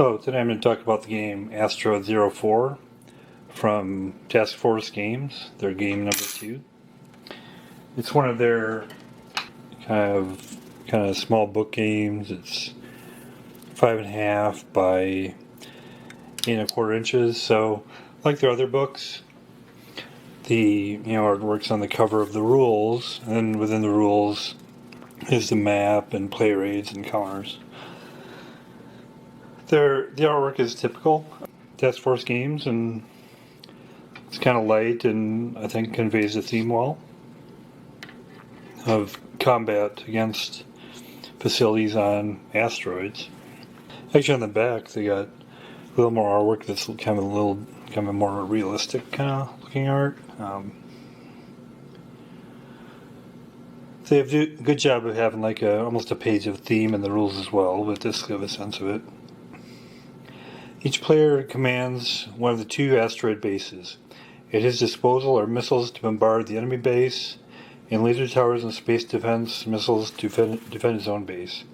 Hello, today I'm going to talk about the game Asteroid Zero-Four from Task Force Games, their game number 2. It's one of their kind of small book games. It's 5.5 by 8.25 inches. So, like their other books, the artwork's on the cover of the rules, and then within the rules is the map and play rates and counters. The artwork is typical Task Force Games, and it's kind of light and I think conveys the theme well of combat against facilities on asteroids. Actually, on the back they got a little more artwork that's kind of more realistic kind of looking art. They do a good job of having like almost a page of theme in the rules as well, but just to give a sense of it. Each player commands one of the 2 asteroid bases. At his disposal are missiles to bombard the enemy base, and laser towers and space defense missiles to defend his own base.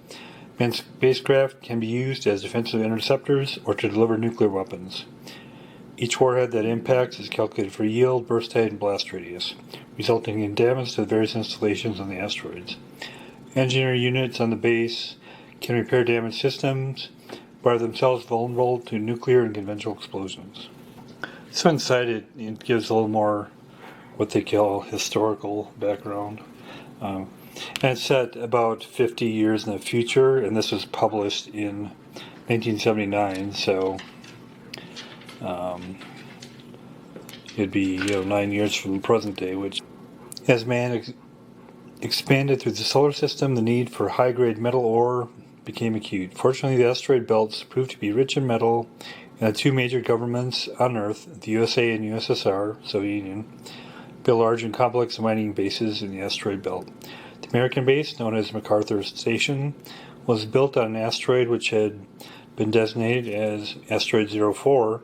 Manned spacecraft can be used as defensive interceptors or to deliver nuclear weapons. Each warhead that impacts is calculated for yield, burst height, and blast radius, resulting in damage to the various installations on the asteroids. Engineer units on the base can repair damaged systems, but are themselves vulnerable to nuclear and conventional explosions. So inside it gives a little more what they call historical background. And it's set about 50 years in the future, and this was published in 1979, so it'd be 9 years from the present day, which as man expanded through the solar system, the need for high-grade metal ore became acute. Fortunately, the asteroid belts proved to be rich in metal, and the 2 major governments on Earth, the USA and USSR, Soviet Union, built large and complex mining bases in the asteroid belt. The American base, known as MacArthur Station, was built on an asteroid which had been designated as Asteroid Zero-Four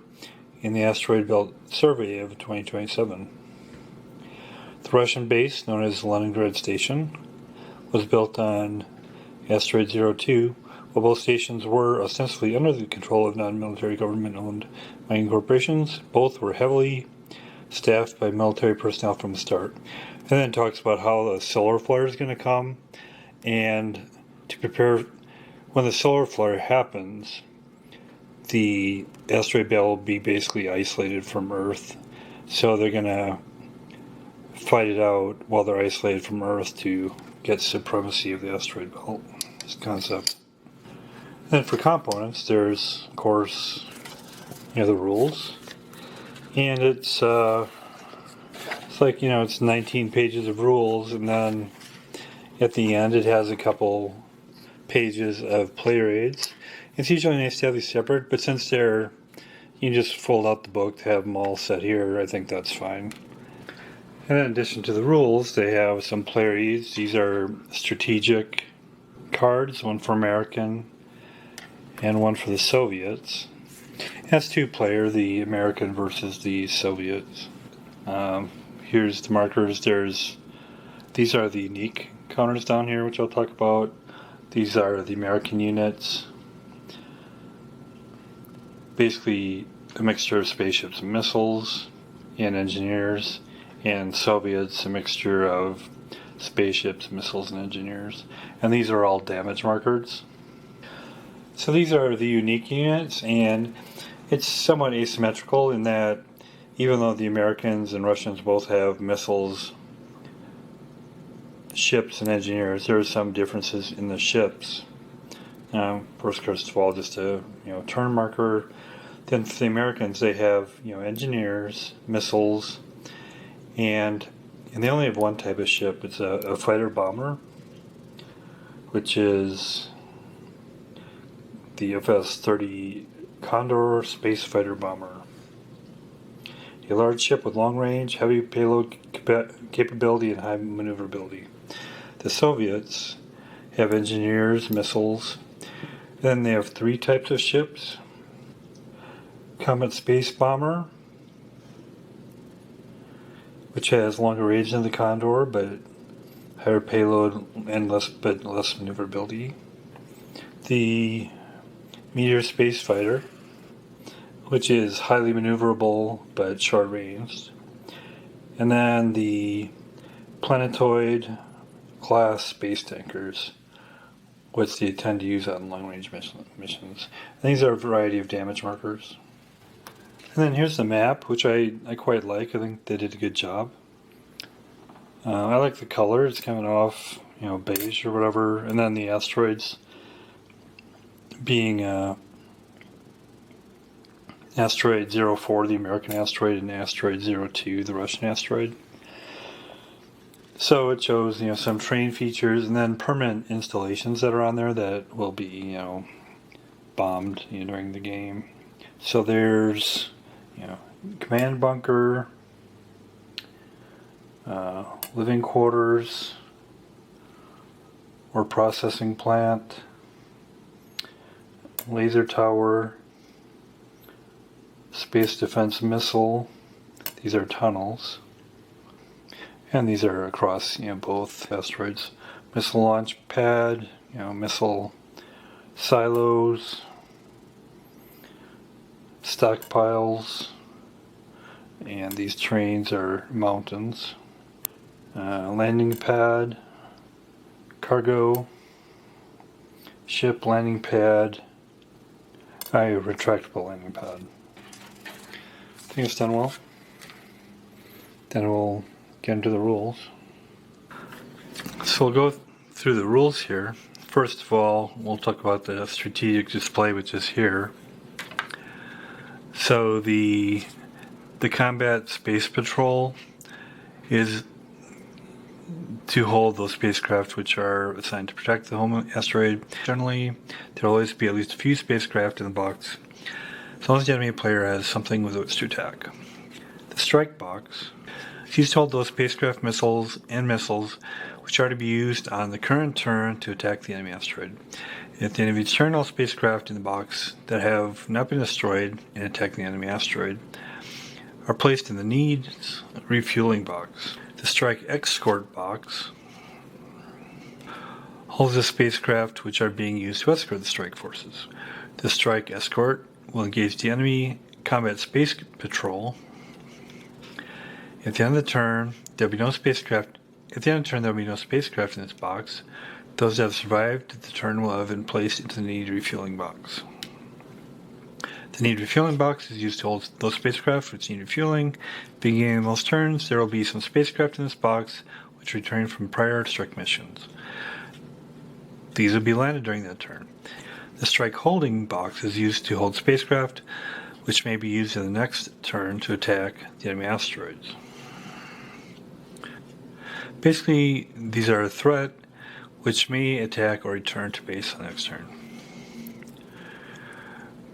in the Asteroid Belt Survey of 2027. The Russian base, known as Leningrad Station, was built on Asteroid Zero-Two. While both stations were ostensibly under the control of non-military government-owned mining corporations, both were heavily staffed by military personnel from the start. And then it talks about how the solar flare is going to come, and to prepare when the solar flare happens, the asteroid belt will be basically isolated from Earth. So they're going to fight it out while they're isolated from Earth to get supremacy of the asteroid belt. This concept. Then for components, there's of course the rules, and it's like it's 19 pages of rules, and then at the end it has a couple pages of player aids. It's usually nice to have these separate, but since you can just fold out the book to have them all set here, I think that's fine. And in addition to the rules, they have some player aids. These are strategic cards, one for American and one for the Soviets. That's 2-player, the American versus the Soviets. Here's the markers. These are the unique counters down here, which I'll talk about. These are the American units. Basically a mixture of spaceships and missiles and engineers, and Soviets a mixture of spaceships, missiles, and engineers. And these are all damage markers. So these are the unique units, and it's somewhat asymmetrical in that even though the Americans and Russians both have missiles, ships, and engineers, there are some differences in the ships. First of all, just a turn marker. Then for the Americans, they have engineers, missiles, and they only have one type of ship. It's a fighter bomber, which is the FS-30 Condor space fighter bomber. A large ship with long range, heavy payload capability, and high maneuverability. The Soviets have engineers, missiles. Then they have 3 types of ships. Comet Space Bomber, which has longer range than the Condor, but higher payload and less maneuverability. The Meteor Space Fighter, which is highly maneuverable but short-ranged. And then the Planetoid class space tankers, which they tend to use on long-range missions. And these are a variety of damage markers. And then here's the map, which I quite like. I think they did a good job. I like the color. It's coming off, beige or whatever. And then the asteroids being Asteroid Zero-Four, the American asteroid, and Asteroid Zero-Two, the Russian asteroid. So it shows, some terrain features and then permanent installations that are on there that will be, bombed during the game. So there's, command bunker, living quarters, or processing plant, laser tower, space defense missile. These are tunnels. And these are across, both asteroids. Missile launch pad, missile silos, stockpiles, and these trains are mountains. Landing pad, cargo, ship landing pad, retractable landing pad. I think it's done well. Then we'll get into the rules. So we'll go through the rules here. First of all, we'll talk about the strategic display, which is here. So the combat space patrol is to hold those spacecraft which are assigned to protect the home asteroid. Generally, there will always be at least a few spacecraft in the box, as long as the enemy player has something with which to attack. The strike box is used to hold those spacecraft missiles which are to be used on the current turn to attack the enemy asteroid. At the end of each turn, all spacecraft in the box that have not been destroyed in attacking the enemy asteroid are placed in the needs refueling box. The strike escort box holds the spacecraft which are being used to escort the strike forces. The strike escort will engage the enemy combat space patrol. At the end of the turn, there will be no spacecraft. In this box. Those that have survived the turn will have been placed into the need refueling box. The need refueling box is used to hold those spacecraft which need refueling. Beginning of most turns, there will be some spacecraft in this box which return from prior strike missions. These will be landed during that turn. The strike holding box is used to hold spacecraft which may be used in the next turn to attack the enemy asteroids. Basically, these are a threat which may attack or return to base on the next turn.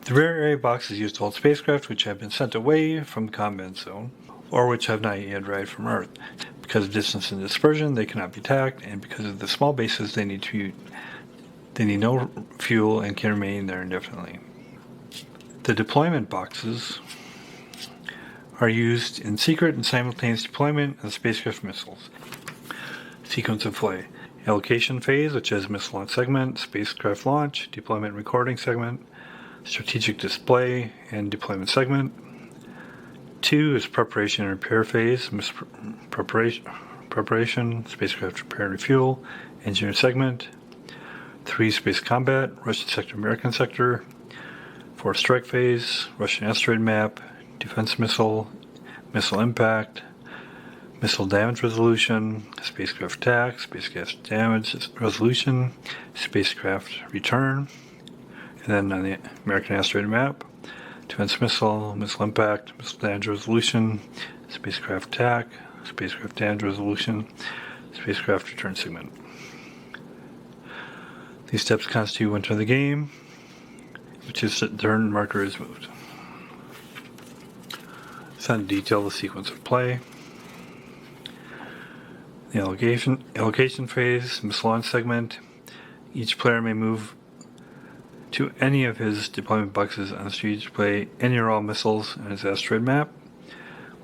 The rare area box is used to hold spacecraft which have been sent away from the combat zone or which have not yet arrived from Earth. Because of distance and dispersion, they cannot be attacked, and because of the small bases, they need no fuel and can remain there indefinitely. The deployment boxes are used in secret and simultaneous deployment of spacecraft missiles. Sequence of flight. Allocation phase, which is missile launch segment, spacecraft launch, deployment recording segment, strategic display, and deployment segment. 2 is preparation and repair phase, preparation, spacecraft repair and refuel, engineer segment. 3, space combat, Russian sector, American sector. 4, strike phase, Russian asteroid map, defense missile, missile impact, missile damage resolution, spacecraft attack, spacecraft damage resolution, spacecraft return, and then on the American asteroid map, defense missile, missile impact, missile damage resolution, spacecraft attack, spacecraft damage resolution, spacecraft return segment. These steps constitute one turn of the game, which is the turn marker is moved. It's on detail the sequence of play. The allocation phase, missile launch segment. Each player may move to any of his deployment boxes on the strategic display any or all missiles on his asteroid map,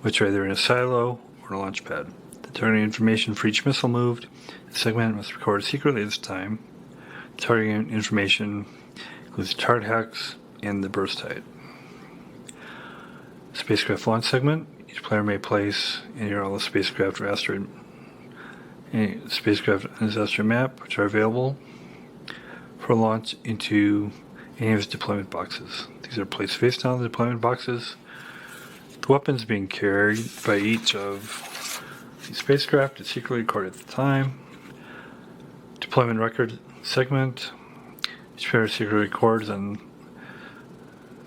which are either in a silo or a launch pad. The targeting information for each missile moved. The segment must record secretly this time. The targeting information includes chart hex and the burst height. Spacecraft launch segment. Each player may place any or all the spacecraft or asteroid, any spacecraft on his asteroid map, which are available for launch into any of his deployment boxes. These are placed face down in the deployment boxes. The weapons being carried by each of these spacecraft is secretly recorded at the time. Deployment record segment. Each pair secretly records on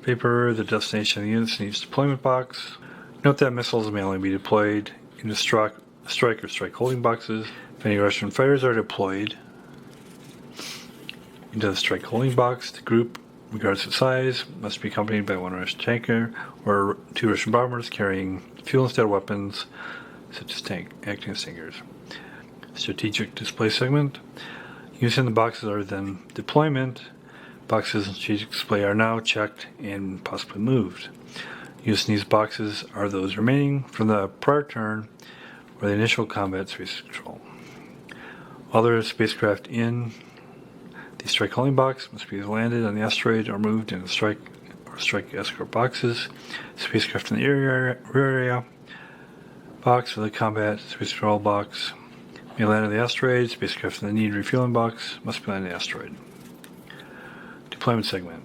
paper the destination of the units in each deployment box. Note that missiles may only be deployed into strike or strike holding boxes. If any Russian fighters are deployed into the strike holding box, the group, regardless of size, must be accompanied by one Russian tanker or two Russian bombers carrying fuel instead of weapons, such as acting as tankers. Strategic display segment. Units in the boxes other than deployment boxes in strategic display are now checked and possibly moved. Units in these boxes are those remaining from the prior turn or the initial combat space control. Other spacecraft in the strike holding box must be landed on the asteroid or moved into strike or strike escort boxes. Spacecraft in the rear area box or the combat space control box may land on the asteroid. Spacecraft in the need refueling box must be landed on the asteroid. Deployment segment.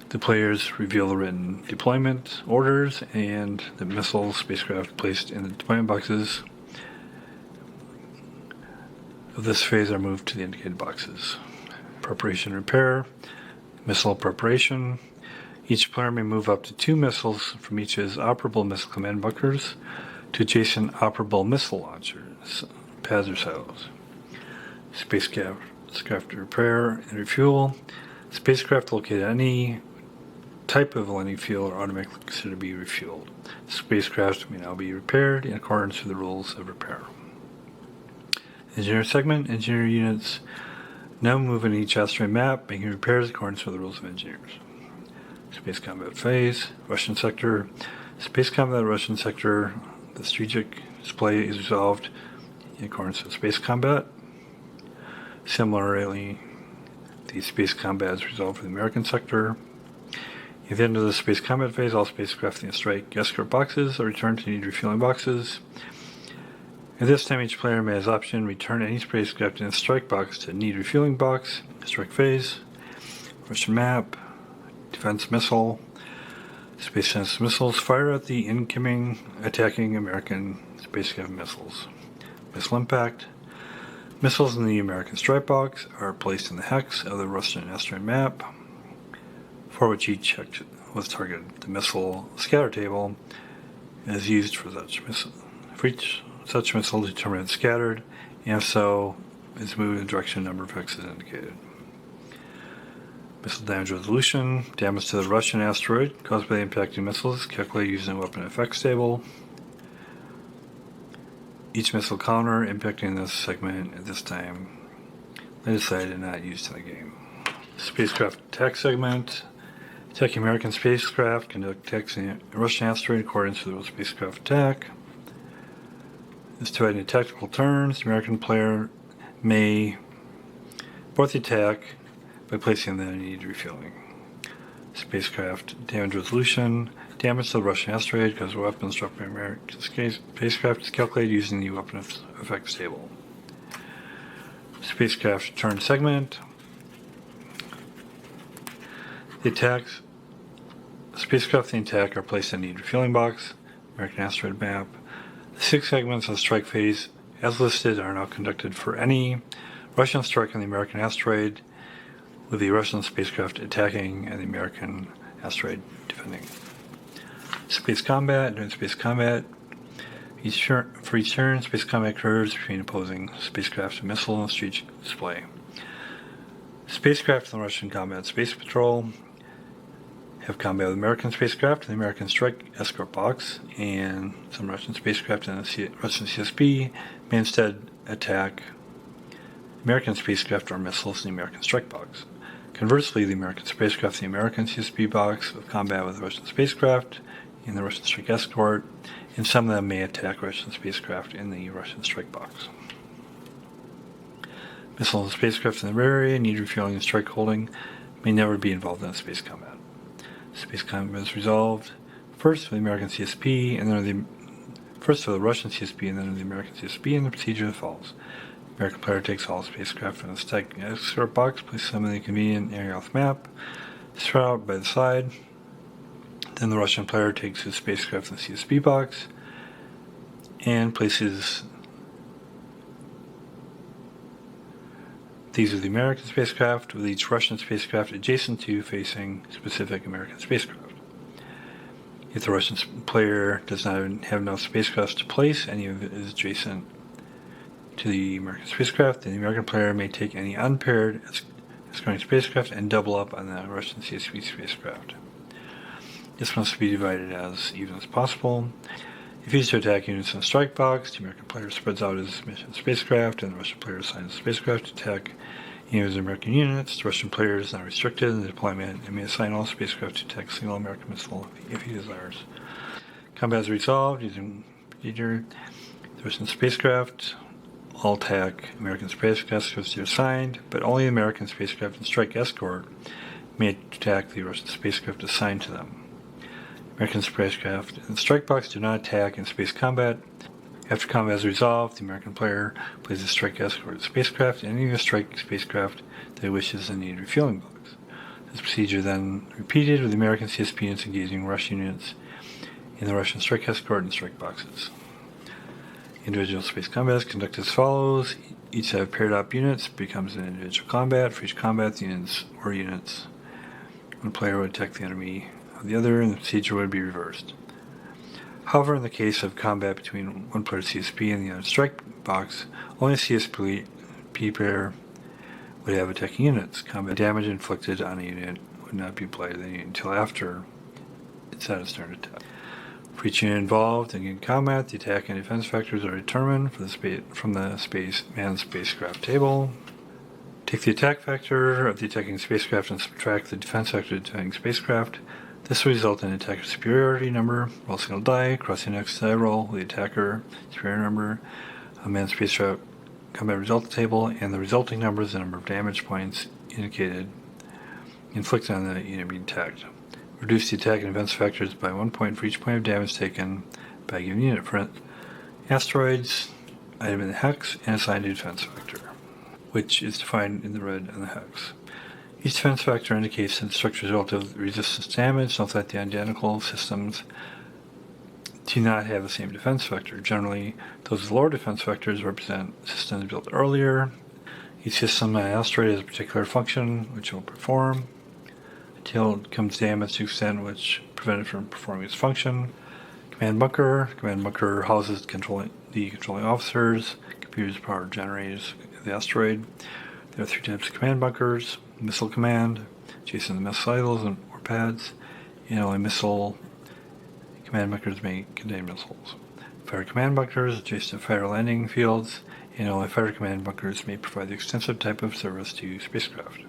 The players reveal the written deployment orders and the missile spacecraft placed in the deployment boxes of this phase are moved to the indicated boxes. Preparation and repair. Missile preparation. Each player may move up to 2 missiles from each of his operable missile command bunkers to adjacent operable missile launchers, pads or silos. Spacecraft repair and refuel. Spacecraft located at any type of landing field are automatically considered to be refueled. Spacecraft may now be repaired in accordance with the rules of repair. Engineer segment. Engineer units now move in each asteroid map, making repairs in accordance with the rules of engineers. Space combat phase. Russian sector. Space combat Russian sector. The strategic display is resolved in accordance with space combat. Similarly, the space combat is resolved for the American sector. At the end of the space combat phase, all spacecraft in the strike escort boxes are returned to need refueling boxes. At this time, each player may, as option, return any spacecraft in the strike box to need refueling box. Strike phase, Russian map, defense missile. Space sense missiles fire at the incoming attacking American spacecraft missiles. Missile impact. Missiles in the American strike box are placed in the hex of the Russian asteroid map, for which each hex was targeted. The missile scatter table is used for such missile. For each such missile, determine it's scattered, and if so, is moved in the direction number of hexes indicated. Missile damage resolution. Damage to the Russian asteroid caused by the impacting missiles calculated using a weapon effects table. Each missile counter impacting this segment at this time they decided not used in the game. Spacecraft attack segment. Attacking American spacecraft conduct attacks in a Russian asteroid in accordance with the rules of spacecraft attack. As to any tactical turns, the American player may abort the attack by placing them in need refueling. Spacecraft damage resolution. Damage to the Russian asteroid because of weapons struck by American spacecraft is calculated using the weapon effects table. Spacecraft turn segment. The spacecraft in the attack are placed in the need refueling box, American asteroid map. The 6 segments of the strike phase, as listed, are now conducted for any Russian strike on the American asteroid, with the Russian spacecraft attacking and the American asteroid defending. Space combat. During space combat, for each turn, space combat occurs between opposing spacecraft and missile and strategic display. Spacecraft in the Russian combat space patrol have combat with American spacecraft in the American strike escort box, and some Russian spacecraft in the Russian CSB may instead attack American spacecraft or missiles in the American strike box. Conversely, the American spacecraft in the American CSB box will combat with Russian spacecraft in the Russian strike escort, and some of them may attack Russian spacecraft in the Russian strike box. Missiles and spacecraft in the rear area need refueling and strike holding may never be involved in space combat. Space combat is resolved first for the American CSP, and then first for the Russian CSP, and then the American CSP, and the procedure follows. The American player takes all spacecraft from the stack escort box, places them in the convenient area off the map, spread out by the side. Then the Russian player takes his spacecraft in the CSP box and places these are the American spacecraft, with each Russian spacecraft adjacent to facing specific American spacecraft. If the Russian player does not have enough spacecraft to place any of it is adjacent to the American spacecraft, then the American player may take any unpaired escorting spacecraft and double up on the Russian CSP spacecraft. This must be divided as even as possible. If used to attack units in a strike box, the American player spreads out his mission spacecraft, and the Russian player assigns the spacecraft to attack any of his American units. The Russian player is not restricted in the deployment and may assign all spacecraft to attack a single American missile if he desires. Combat is resolved using procedure. The Russian spacecraft all attack American spacecraft as they're assigned, but only the American spacecraft and strike escort may attack the Russian spacecraft assigned to them. American spacecraft and strike box do not attack in space combat. After combat is resolved, the American player places a strike escort spacecraft and any strike spacecraft that he wishes in the refueling box. This procedure then repeated with the American CSP units engaging Russian units in the Russian strike escort and strike boxes. Individual space combat is conducted as follows. Each set of paired up units becomes an individual combat. For each combat, the units one player would attack the enemy of the other, and the procedure would be reversed. However, in the case of combat between one player CSP and the other strike box, only a CSP pair would have attacking units. Combat damage inflicted on a unit would not be applied to the unit until after it's had its turn to attack. For each unit involved in combat, the attack and defense factors are determined from the manned spacecraft table. Take the attack factor of the attacking spacecraft and subtract the defense factor of the attacking spacecraft. This will result in an attacker superiority number. Roll a single die, cross the next die roll with the attacker superior number, a manned spacecraft combat result table, and the resulting number is the number of damage points inflicted on the unit being attacked. Reduce the attack and defense factors by 1 point for each point of damage taken by a given unit. For asteroids, item in the hex, and assign a defense factor, which is defined in the red on the hex. Each defense factor indicates that the structure's relative resistance to damage. Note that the identical systems do not have the same defense factor. Generally, those with lower defense factors represent systems built earlier. Each system on an asteroid has a particular function which it will perform until it becomes damaged to the extent which prevents it from performing its function. Command bunker houses the controlling officers, computers, power generators of the asteroid. There are 3 types of command bunkers: missile command, adjacent to missile silos or pads, and only missile command bunkers may contain missiles. Fighter command bunkers, adjacent to fighter landing fields, and only fighter command bunkers may provide the extensive type of service to spacecraft.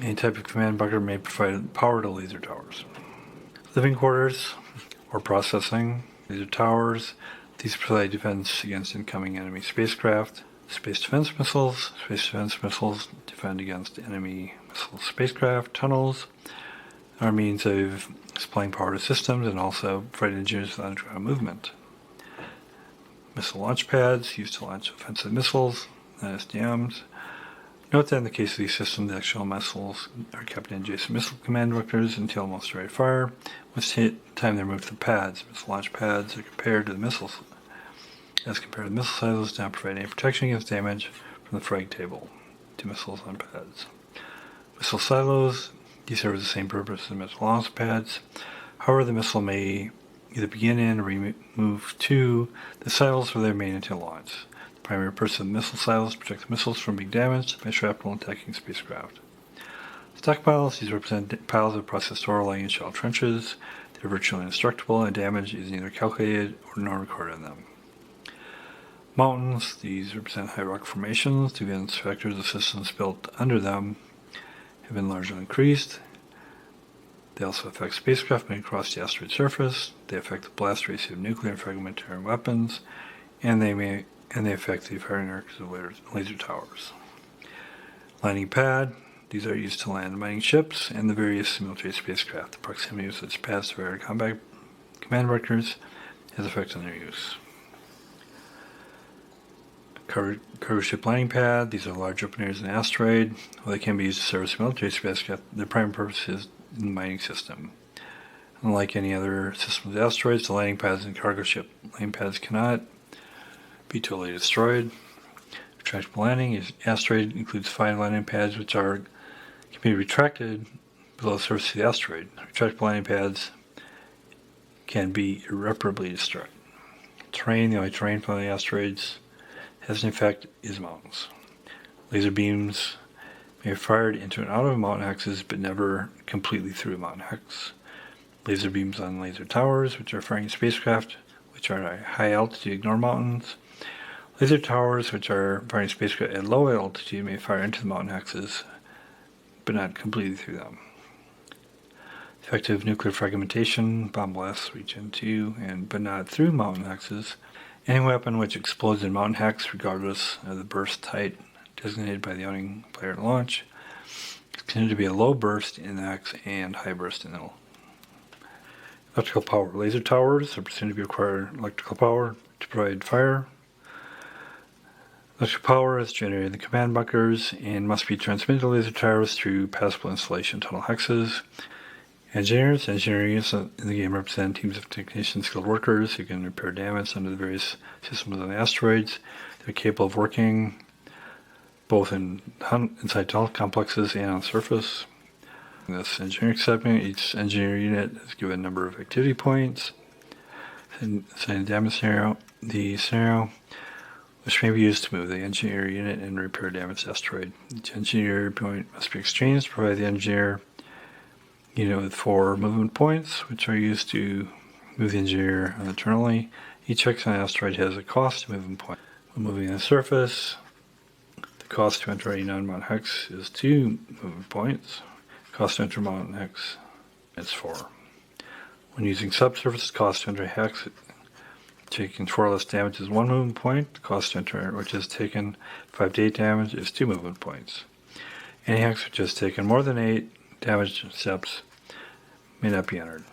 Any type of command bunker may provide power to laser towers. Living quarters or processing. Laser towers. These provide defense against incoming enemy spacecraft. Space defense missiles. Space defense missiles defend against enemy missile spacecraft. Tunnels are means of supplying power to systems and also provide engineers with underground movement. Missile launch pads used to launch offensive missiles, SDMs. Note that in the case of these systems, the actual missiles are kept in adjacent missile command vectors until almost ready to fire. Once time they're moved to the pads. Missile launch pads are compared to the missiles. As compared to missile silos, do not provide any protection against damage from the frag table to missiles on pads. Missile silos, these serve the same purpose as missile launch pads. However, the missile may either begin in or move to the silos where they remain until launch. The primary purpose of the missile silos is to protect the missiles from being damaged by shrapnel attacking spacecraft. Stockpiles, these represent piles of processed ore lying in shallow trenches. They're virtually indestructible, and damage is neither calculated nor recorded in them. Mountains, these represent high rock formations. The events factors of systems built under them have been largely increased. They also affect spacecraft moving across the asteroid surface. They affect the blast radius of nuclear and fragmentary weapons, and they affect the firing arcs of laser towers. Landing pad, These are used to land mining ships and the various military spacecraft. The proximity of such paths to our combat command vectors has effect on their use. Cargo ship landing pad. These are large open areas in an asteroid. While they can be used to service military spacecraft, their primary purpose is in the mining system. Unlike any other system of asteroids, the landing pads and cargo ship landing pads cannot be totally destroyed. Retractable landing is asteroid includes 5 landing pads which can be retracted below the surface of the asteroid. Retractable landing pads can be irreparably destroyed. Terrain. The only terrain for the asteroids has an effect is mountains. Laser beams may be fired into and out of mountain axes, but never completely through a mountain axe. Laser beams on laser towers, which are firing spacecraft, which are at high altitude, ignore mountains. Laser towers, which are firing spacecraft at low altitude, may fire into the mountain axes, but not completely through them. Effective nuclear fragmentation, bomb blasts reach into but not through mountain axes. Any weapon which explodes in mountain axe, regardless of the burst height designated by the owning player at launch, is considered to be a low burst in the axe and high burst in the middle. Electrical power. Laser towers are presumed to require electrical power to provide fire. Electrical power is generated in the command bunkers and must be transmitted to laser towers through passable installation tunnel hexes. Engineers in the game represent teams of technicians, skilled workers who can repair damage under the various systems on the asteroids. They're capable of working both inside tunnel complexes and on the surface. In this engineering segment, each engineer unit is given a number of activity points. In the damage scenario, which may be used to move the engineer unit and repair damaged asteroid. Each engineer point must be exchanged to provide the engineer unit with 4 movement points, which are used to move the engineer internally. Each hex on an asteroid has a cost to movement point. When moving on the surface, the cost to enter a non-mountain hex is 2 movement points. Cost to enter mountain hex is 4. When using subsurface, cost to enter a hex taking 4 or less damage is 1 movement point. The cost to enter which has taken 5 to 8 damage is 2 movement points. Any hex which has taken more than 8 damage steps may not be entered.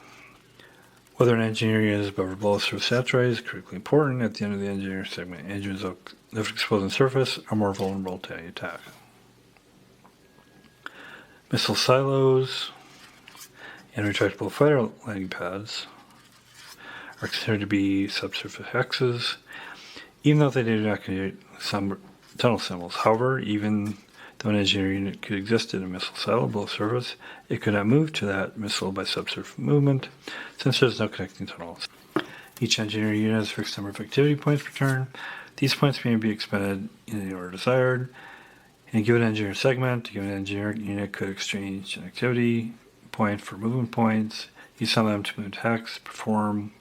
Whether an engineer is above or below surface asteroid is critically important. At the end of the engineer segment, engineers left exposed on the surface are more vulnerable to any attack. Missile silos and retractable fighter landing pads are considered to be subsurface hexes, even though they do not create some tunnel symbols. However, even though an engineer unit could exist in a missile silo below surface, it could not move to that missile by subsurface movement, since there is no connecting tunnels. Each engineer unit has a fixed number of activity points per turn. These points may be expended in any order desired. In a given engineer segment, a given engineer unit could exchange an activity point for movement points, use some of them to move to hex, perform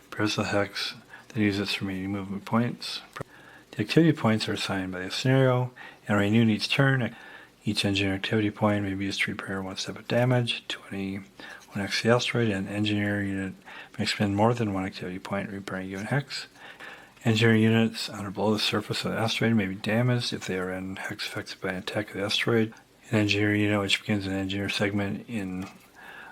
repairs the hex, then use its remaining movement points. The activity points are assigned by the scenario and are renewed each turn. Each engineer activity point may be used to repair 1 step of damage to any 1 hex of the asteroid, and an engineer unit may spend more than 1 activity point repairing a given hex. Engineer units on or below the surface of the asteroid may be damaged if they are in hex affected by an attack of the asteroid. An engineer unit which begins an engineer segment in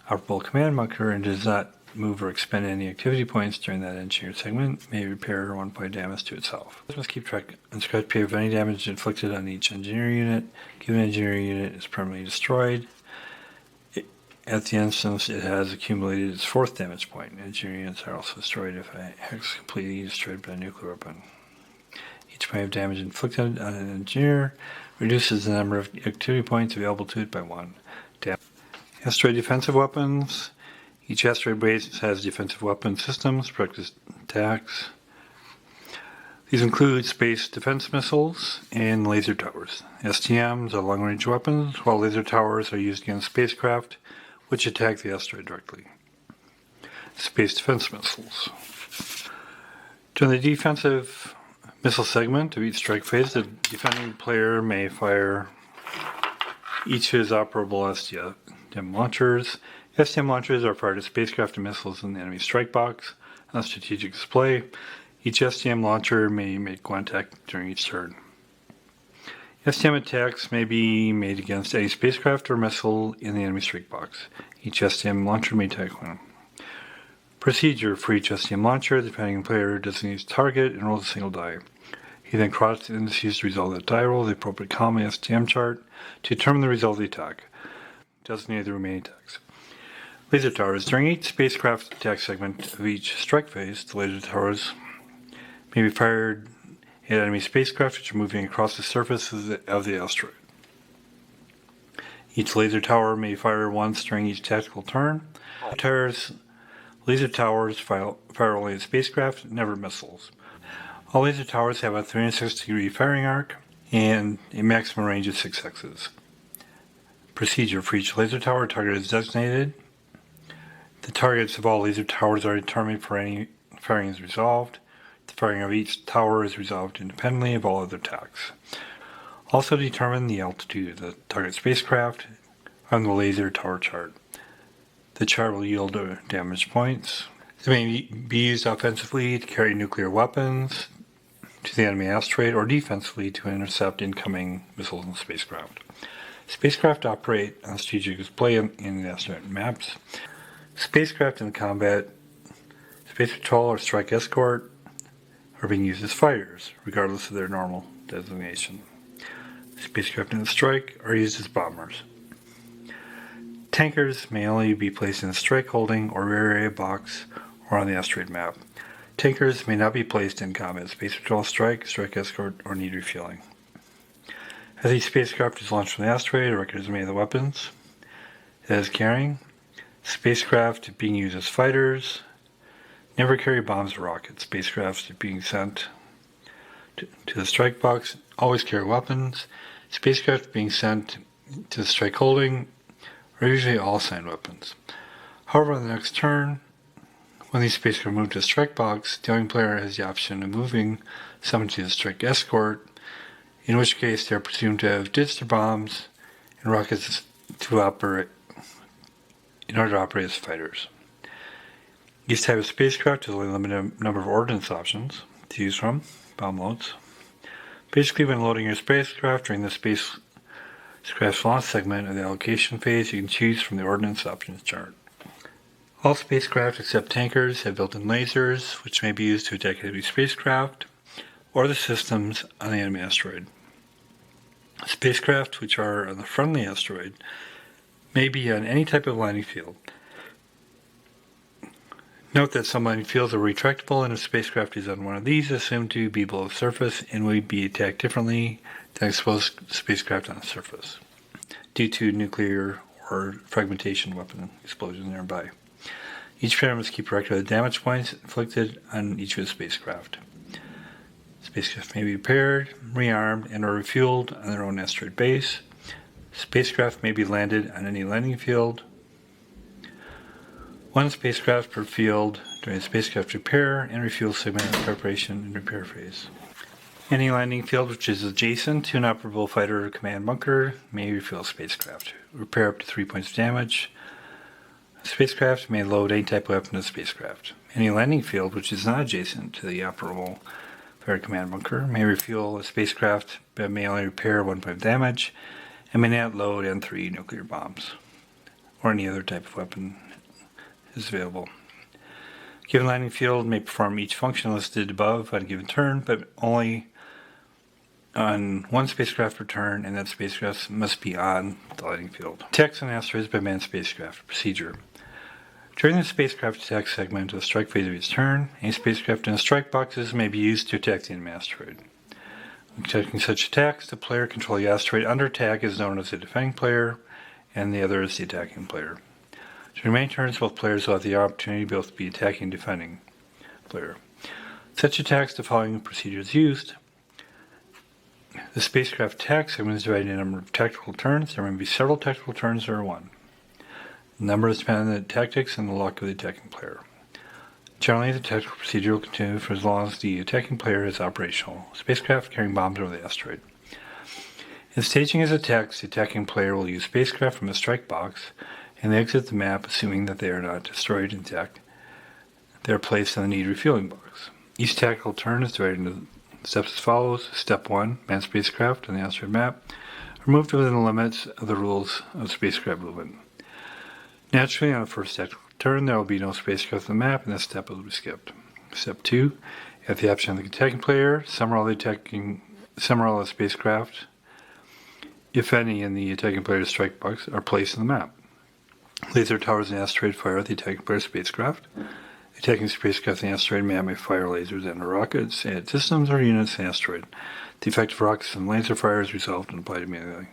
operable command bunker and does not move or expend any activity points during that engineer segment may repair 1 point damage to itself. It must keep track and scratch pay of any damage inflicted on each engineer unit. Given engineer unit is permanently destroyed, at the instance it has accumulated its 4th damage point. Engineer units are also destroyed if a hex is completely destroyed by a nuclear weapon. Each point of damage inflicted on an engineer reduces the number of activity points available to it by 1. Asteroid defensive weapons. Each asteroid base has defensive weapon systems, practice attacks. These include space defense missiles and laser towers. STMs are long-range weapons, while laser towers are used against spacecraft, which attack the asteroid directly. Space defense missiles. During the defensive missile segment of each strike phase, the defending player may fire each of his operable STM launchers. STM launchers are fired at spacecraft and missiles in the enemy strike box on a strategic display. Each STM launcher may make contact during each turn. STM attacks may be made against any spacecraft or missile in the enemy strike box. Each STM launcher may take one. Procedure for each STM launcher: the defending player designates target and rolls a single die. He then crosses the indices to resolve that die roll, the appropriate column in the STM chart, to determine the result of the attack. Designate the remaining attacks. Laser towers. During each spacecraft attack segment of each strike phase, the laser towers may be fired at enemy spacecraft which are moving across the surface of the asteroid. Each laser tower may fire once during each tactical turn. Laser towers fire only at spacecraft, never missiles. All laser towers have a 360-degree firing arc and a maximum range of 6 hexes. Procedure for each laser tower: target is designated. The targets of all laser towers are determined before any firing is resolved. The firing of each tower is resolved independently of all other attacks. Also determine the altitude of the target spacecraft on the laser tower chart. The chart will yield damage points. They may be used offensively to carry nuclear weapons to the enemy asteroid, or defensively to intercept incoming missiles and spacecraft. Spacecraft operate on strategic display in the asteroid maps. Spacecraft in combat, space patrol, or strike escort are being used as fighters, regardless of their normal designation. Spacecraft in the strike are used as bombers. Tankers may only be placed in a strike holding or rear area box or on the asteroid map. Tankers may not be placed in combat, space patrol, strike escort, or need refueling. As each spacecraft is launched from the asteroid, a record is made of the weapons it is carrying. Spacecraft being used as fighters never carry bombs or rockets. Spacecraft being sent to the strike box always carry weapons. Spacecraft being sent to the strike holding are usually all assigned weapons. However, on the next turn, when these spacecraft move to the strike box, the young player has the option of moving some to the strike escort, in which case they are presumed to have ditched their bombs and rockets in order to operate as fighters. Each type of spacecraft has only a limited number of ordnance options to use from, bomb loads. Basically, when loading your spacecraft during the spacecraft's launch segment of the allocation phase, you can choose from the ordnance options chart. All spacecraft except tankers have built-in lasers, which may be used to attack enemy spacecraft or the systems on the enemy asteroid. Spacecraft, which are on the front of the asteroid, may be on any type of landing field. Note that some landing fields are retractable, and if spacecraft is on one of these, assumed to be below the surface and will be attacked differently than exposed spacecraft on the surface, due to nuclear or fragmentation weapon explosions nearby. Each player must keep record of the damage points inflicted on each of the spacecraft. Spacecraft may be repaired, rearmed, and or refueled on their own asteroid base. Spacecraft may be landed on any landing field. One spacecraft per field during the spacecraft repair and refuel segment preparation and repair phase. Any landing field which is adjacent to an operable fighter or command bunker may refuel spacecraft. Repair up to 3 points of damage. A spacecraft may load any type of weapon to the spacecraft. Any landing field which is not adjacent to the operable fighter command bunker may refuel a spacecraft but may only repair 1 point of damage and may not load N3 nuclear bombs or any other type of weapon is available. A given landing field may perform each function listed above on a given turn, but only on one spacecraft per turn, and that spacecraft must be on the landing field. Attacks on asteroids by manned spacecraft. Procedure. During the spacecraft attack segment of the strike phase of each turn, any spacecraft in the strike boxes may be used to attack the enemy asteroid. When conducting such attacks, the player controlling the asteroid under attack is known as the defending player, and the other is the attacking player. During many turns, both players will have the opportunity to both be attacking and defending player. Such attacks, the following procedure is used. The spacecraft attack segment is divided into a number of tactical turns. There may be several tactical turns or one. The number is dependent on the tactics and the luck of the attacking player. Generally, the tactical procedure will continue for as long as the attacking player is operational. Spacecraft carrying bombs over the asteroid. In staging his attacks, the attacking player will use spacecraft from the strike box and they exit the map, assuming that they are not destroyed intact. They are placed on the need refueling box. Each tactical turn is divided into Steps as follows. Step 1. Manned spacecraft on the asteroid map are moved within the limits of the rules of spacecraft movement. Naturally, on the first tactical turn, there will be no spacecraft on the map, and this step will be skipped. Step 2. At the option of the attacking player, some or all the spacecraft, if any, in the attacking player's strike box are placed on the map. Laser towers and asteroid fire at the attacking player's spacecraft. The attacking spacecraft on the asteroid map may fire lasers and rockets at systems or units on the asteroid. The effect of rockets and laser fire is resolved and applied immediately.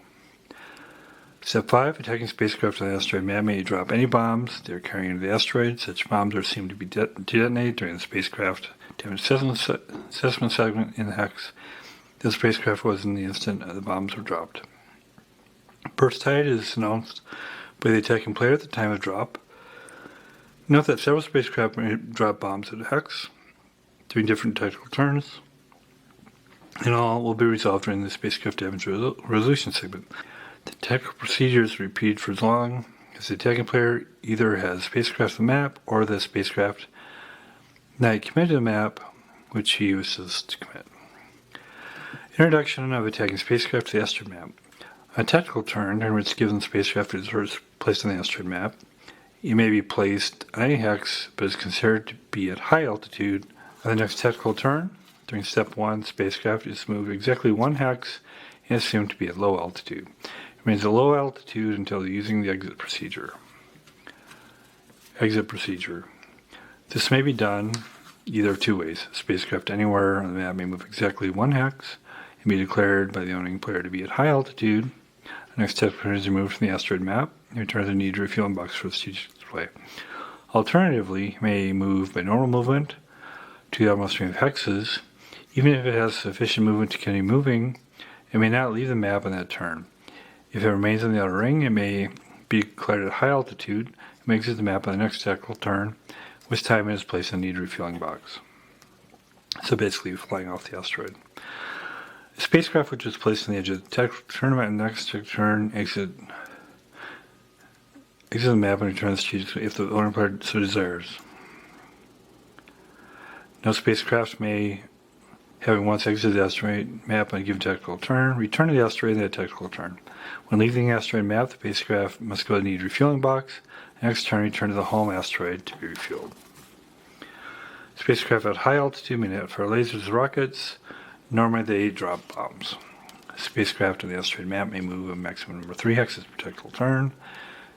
Step 5. Attacking spacecraft on the asteroid map may drop any bombs they are carrying into the asteroid. Such bombs are assumed to be detonated during the spacecraft damage assessment segment in the hex. The spacecraft was in the instant the bombs were dropped. Burst height is announced by the attacking player at the time of drop. Note that several spacecraft may drop bombs at the hex during different tactical turns, and all will be resolved during the spacecraft damage resolution segment. The tactical procedure is repeated for as long as the attacking player either has spacecraft on the map or the spacecraft not committed to the map, which he wishes to commit. Introduction of attacking spacecraft to the asteroid map. A tactical turn in which given spacecraft is first placed on the asteroid map, it may be placed on any hex, but is considered to be at high altitude. On the next tactical turn, during step 1, spacecraft is moved exactly 1 hex and assumed to be at low altitude. It remains at low altitude until using the exit procedure. Exit procedure. This may be done either of 2 ways. Spacecraft anywhere on the map may move exactly 1 hex and be declared by the owning player to be at high altitude. The next tactical turn is removed from the asteroid map and return to the need refueling box for the strategic display. Alternatively, it may move by normal movement to the outermost string of hexes. Even if it has sufficient movement to continue moving, it may not leave the map on that turn. If it remains in the outer ring, it may be declared at high altitude and may exit the map on the next tactical turn, which time it is placed in the need refueling box. So basically, flying off the asteroid. A spacecraft which is placed on the edge of the tactical tournament and the next tactical turn exit the map and return the strategic if the owner player so desires. No spacecraft may, having once exited the asteroid map on a given tactical turn, return to the asteroid in that tactical turn. When leaving the asteroid map, the spacecraft must go to the need refueling box. The next turn, return to the home asteroid to be refueled. Spacecraft at high altitude may not fire lasers and rockets. Normally, they drop bombs. Spacecraft on the asteroid map may move a maximum number of 3 hexes per tactical turn.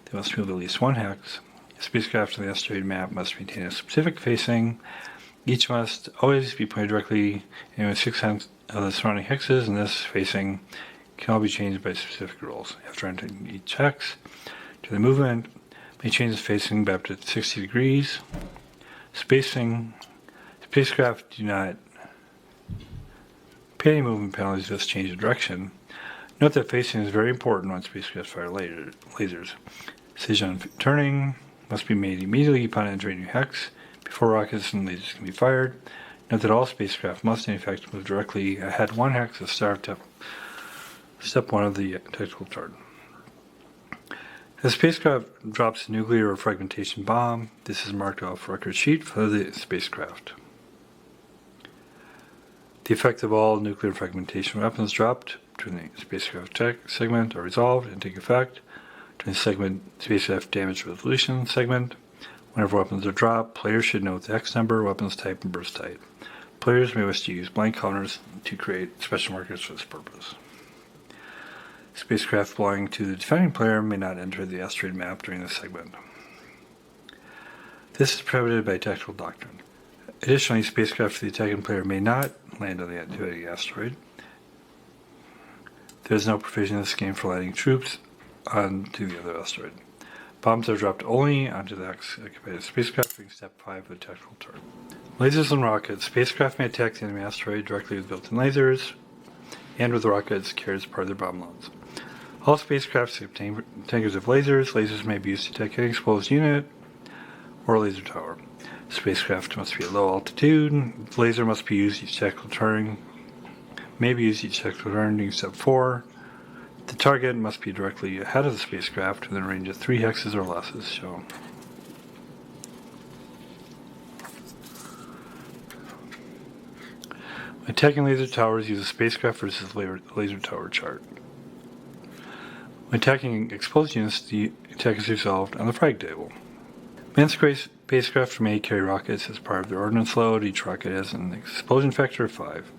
They must move at least 1 hex. Spacecraft on the asteroid map must maintain a specific facing. Each must always be pointed directly in 6 of the surrounding hexes, and this facing can all be changed by specific rules. After entering each hex, to the movement may change the facing by up to 60 degrees. Spacecraft do not pay any movement penalties to this change of direction. Note that facing is very important when spacecraft fire lasers. Decision on turning must be made immediately upon entering a new hex before rockets and lasers can be fired. Note that all spacecraft must in effect move directly ahead 1 hex of start of step 1 of the tactical turn. As a spacecraft drops a nuclear or fragmentation bomb, this is marked off record sheet for the spacecraft. The effect of all nuclear fragmentation weapons dropped during the spacecraft segment are resolved and take effect during the spacecraft damage resolution segment. Whenever weapons are dropped, players should note the X number, weapons type, and burst type. Players may wish to use blank counters to create special markers for this purpose. Spacecraft belonging to the defending player may not enter the asteroid map during this segment. This is prohibited by tactical doctrine. Additionally, spacecraft for the attacking player may not land on the activity asteroid. There is no provision in this game for landing troops onto the other asteroid. Bombs are dropped only onto the occupied spacecraft during step 5 of the tactical turn. Lasers and rockets. Spacecraft may attack the enemy asteroid directly with built-in lasers and with rockets carried as part of their bomb loads. All spacecraft contain tankers of lasers. Lasers may be used to attack any exposed unit or laser tower. Spacecraft must be at low altitude. Laser must be used each tactical turn. May be used each tactical turn during step 4. The target must be directly ahead of the spacecraft within a range of 3 hexes or less as shown. When Attacking laser towers use a spacecraft versus laser tower chart. When attacking exposed units, the attack is resolved on the frag table. Manned spacecraft may carry rockets as part of their ordnance load. Each rocket has an explosion factor of 5.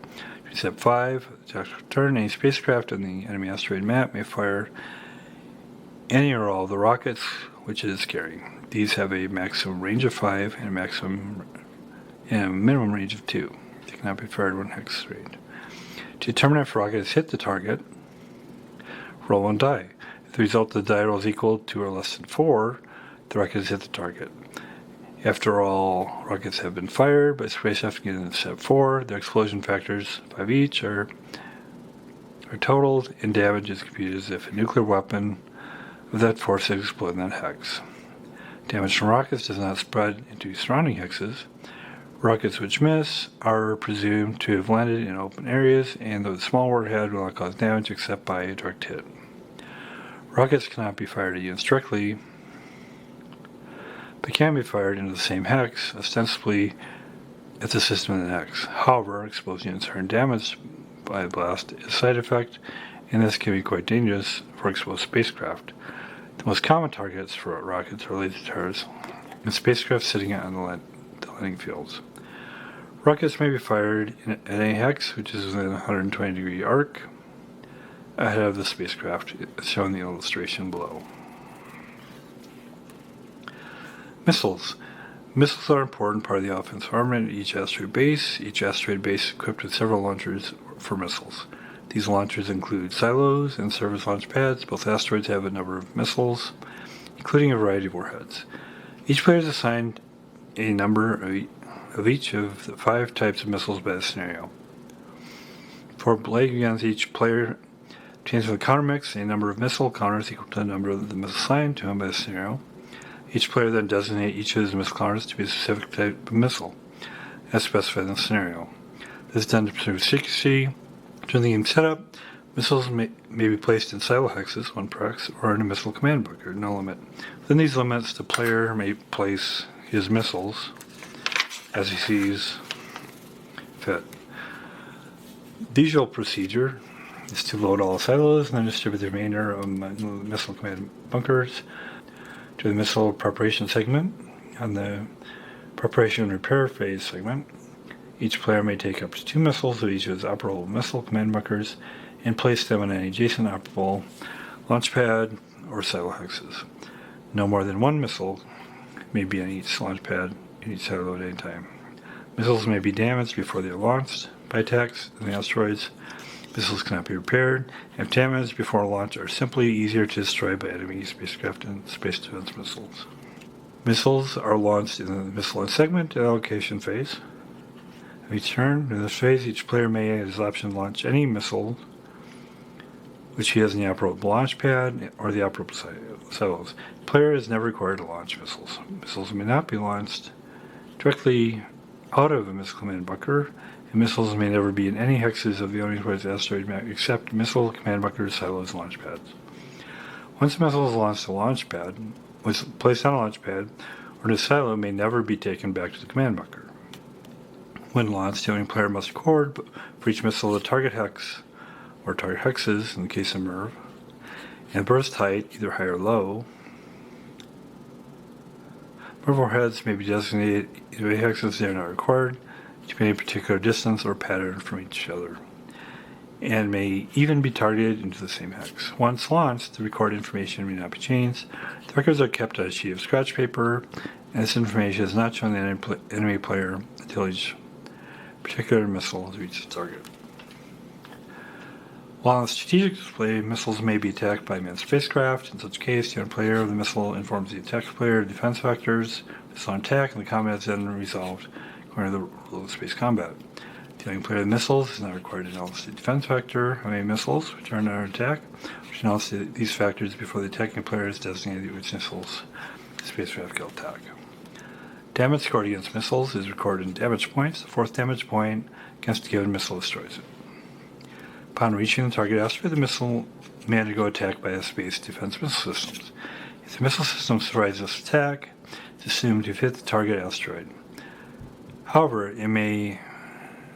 To step 5, attack return, any spacecraft on the enemy asteroid map may fire any or all of the rockets which it is carrying. These have a maximum range of 5 and a minimum range of 2. They cannot be fired when hex range. To determine if a rocket has hit the target, roll one die. If the result of the die roll is equal to or less than 4, the rocket has hit the target. After all rockets have been fired by spacecraft getting into step 4, their explosion factors, 5 each, are totaled, and damage is computed as if a nuclear weapon of that force had exploded in that hex. Damage from rockets does not spread into surrounding hexes. Rockets which miss are presumed to have landed in open areas, and the small warhead will not cause damage except by a direct hit. Rockets cannot be fired at units directly, but can be fired into the same hex, ostensibly at the system in the hex. However, exposed units are damaged by the blast as a side effect, and this can be quite dangerous for exposed spacecraft. The most common targets for rockets are laser towers and spacecraft sitting on the landing fields. Rockets may be fired at any hex which is within a 120-degree arc ahead of the spacecraft, as shown in the illustration below. Missiles. Missiles are an important part of the offensive armament at each asteroid base. Each asteroid base is equipped with several launchers for missiles. These launchers include silos and surface launch pads. Both asteroids have a number of missiles, including a variety of warheads. Each player is assigned a number of each of the 5 types of missiles by the scenario. For playing against each player, obtains from the counter mix a number of missile counters equal to the number of the missiles assigned to him by the scenario. Each player then designates each of his missile counters to be a specific type of missile, as specified in the scenario. This is done to preserve secrecy. During the game setup, missiles may be placed in silo hexes, 1 per hex, or in a missile command bunker, no limit. Within these limits, the player may place his missiles as he sees fit. The usual procedure is to load all silos and then distribute the remainder of missile command bunkers to the missile preparation segment. On the preparation and repair phase segment, each player may take up to 2 missiles of each of his operable missile command bunkers and place them on any adjacent operable launch pad or silo hexes. No more than 1 missile may be on each launch pad in each silo at any time. Missiles may be damaged before they are launched by attacks on the asteroids. Missiles cannot be repaired, and if damaged before launch are simply easier to destroy by enemy spacecraft and space defense missiles. Missiles are launched in the missile segment and allocation phase. Of each turn, in this phase, each player may, at his option, launch any missile which he has in the operable launch pad or the operable silos. The player is never required to launch missiles. Missiles may not be launched directly out of a missile command bunker, and missiles may never be in any hexes of the unenclosed asteroid map except missile command bunkers, silos, and launch pads. Once a missile is launched to a launch pad, was placed on a launch pad, or in a silo, may never be taken back to the command bunker. When launched, the only player must record for each missile the target hex, or target hexes in the case of MERV, and burst height, either high or low. MERV warheads may be designated either hexes they are not required, to be any particular distance or pattern from each other, and may even be targeted into the same hex. Once launched, the recorded information may not be changed. The records are kept on a sheet of scratch paper, and this information is not shown to the enemy player until each particular missile has reached its target. While on strategic display, missiles may be attacked by manned spacecraft. In such case, the player of the missile informs the attack player of defense vectors. This on attack, and the combat is then resolved according to the rule of space combat. The young player of the missiles is not required to announce the defense vector of any missiles which are under attack, which announce these factors before the attacking player is designated which missiles the spacecraft will attack. Damage scored against missiles is recorded in damage points. The 4th damage point against a given missile destroys it. Upon reaching the target asteroid, the missile may undergo attack by the space defense missile systems. If the missile system survives this attack, it's assumed to have hit the target asteroid. However, it may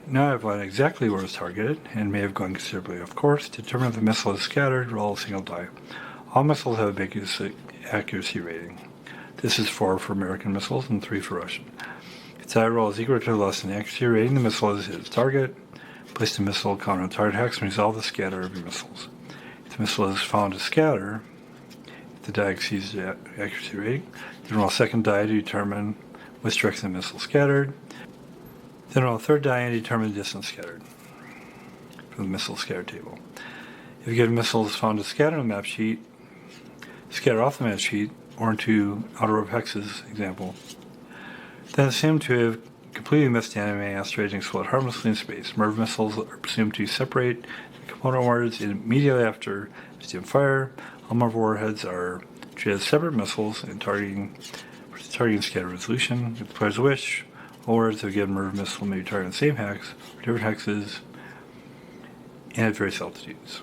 Now I've learned exactly where it's targeted, and may have gone considerably off course, to determine if the missile is scattered, roll a single die. All missiles have a big accuracy rating. This is 4 for American missiles and 3 for Russian. If the die roll is equal to or less than the accuracy rating, the missile is hit its target. Place the missile counter on target hex and resolve the scatter of your missiles. If the missile is found to scatter, if the die exceeds the accuracy rating, then roll a second die to determine which direction the missile scattered. Then roll a third die and determine the distance scattered from the missile scatter table. If a given missile is found to scatter on the map sheet, scatter off the map sheet or into outer orb hexes, example, then assumed to have completely missed the enemy asteroid and explode harmlessly in space. MIRV missiles are presumed to separate the component warheads immediately after steam fire. All MIRV warheads are treated as separate missiles and targeting scatter resolution. If the players wish, all warheads of a given MIRV missile may be targeted on the same hex, or different hexes, and at various altitudes.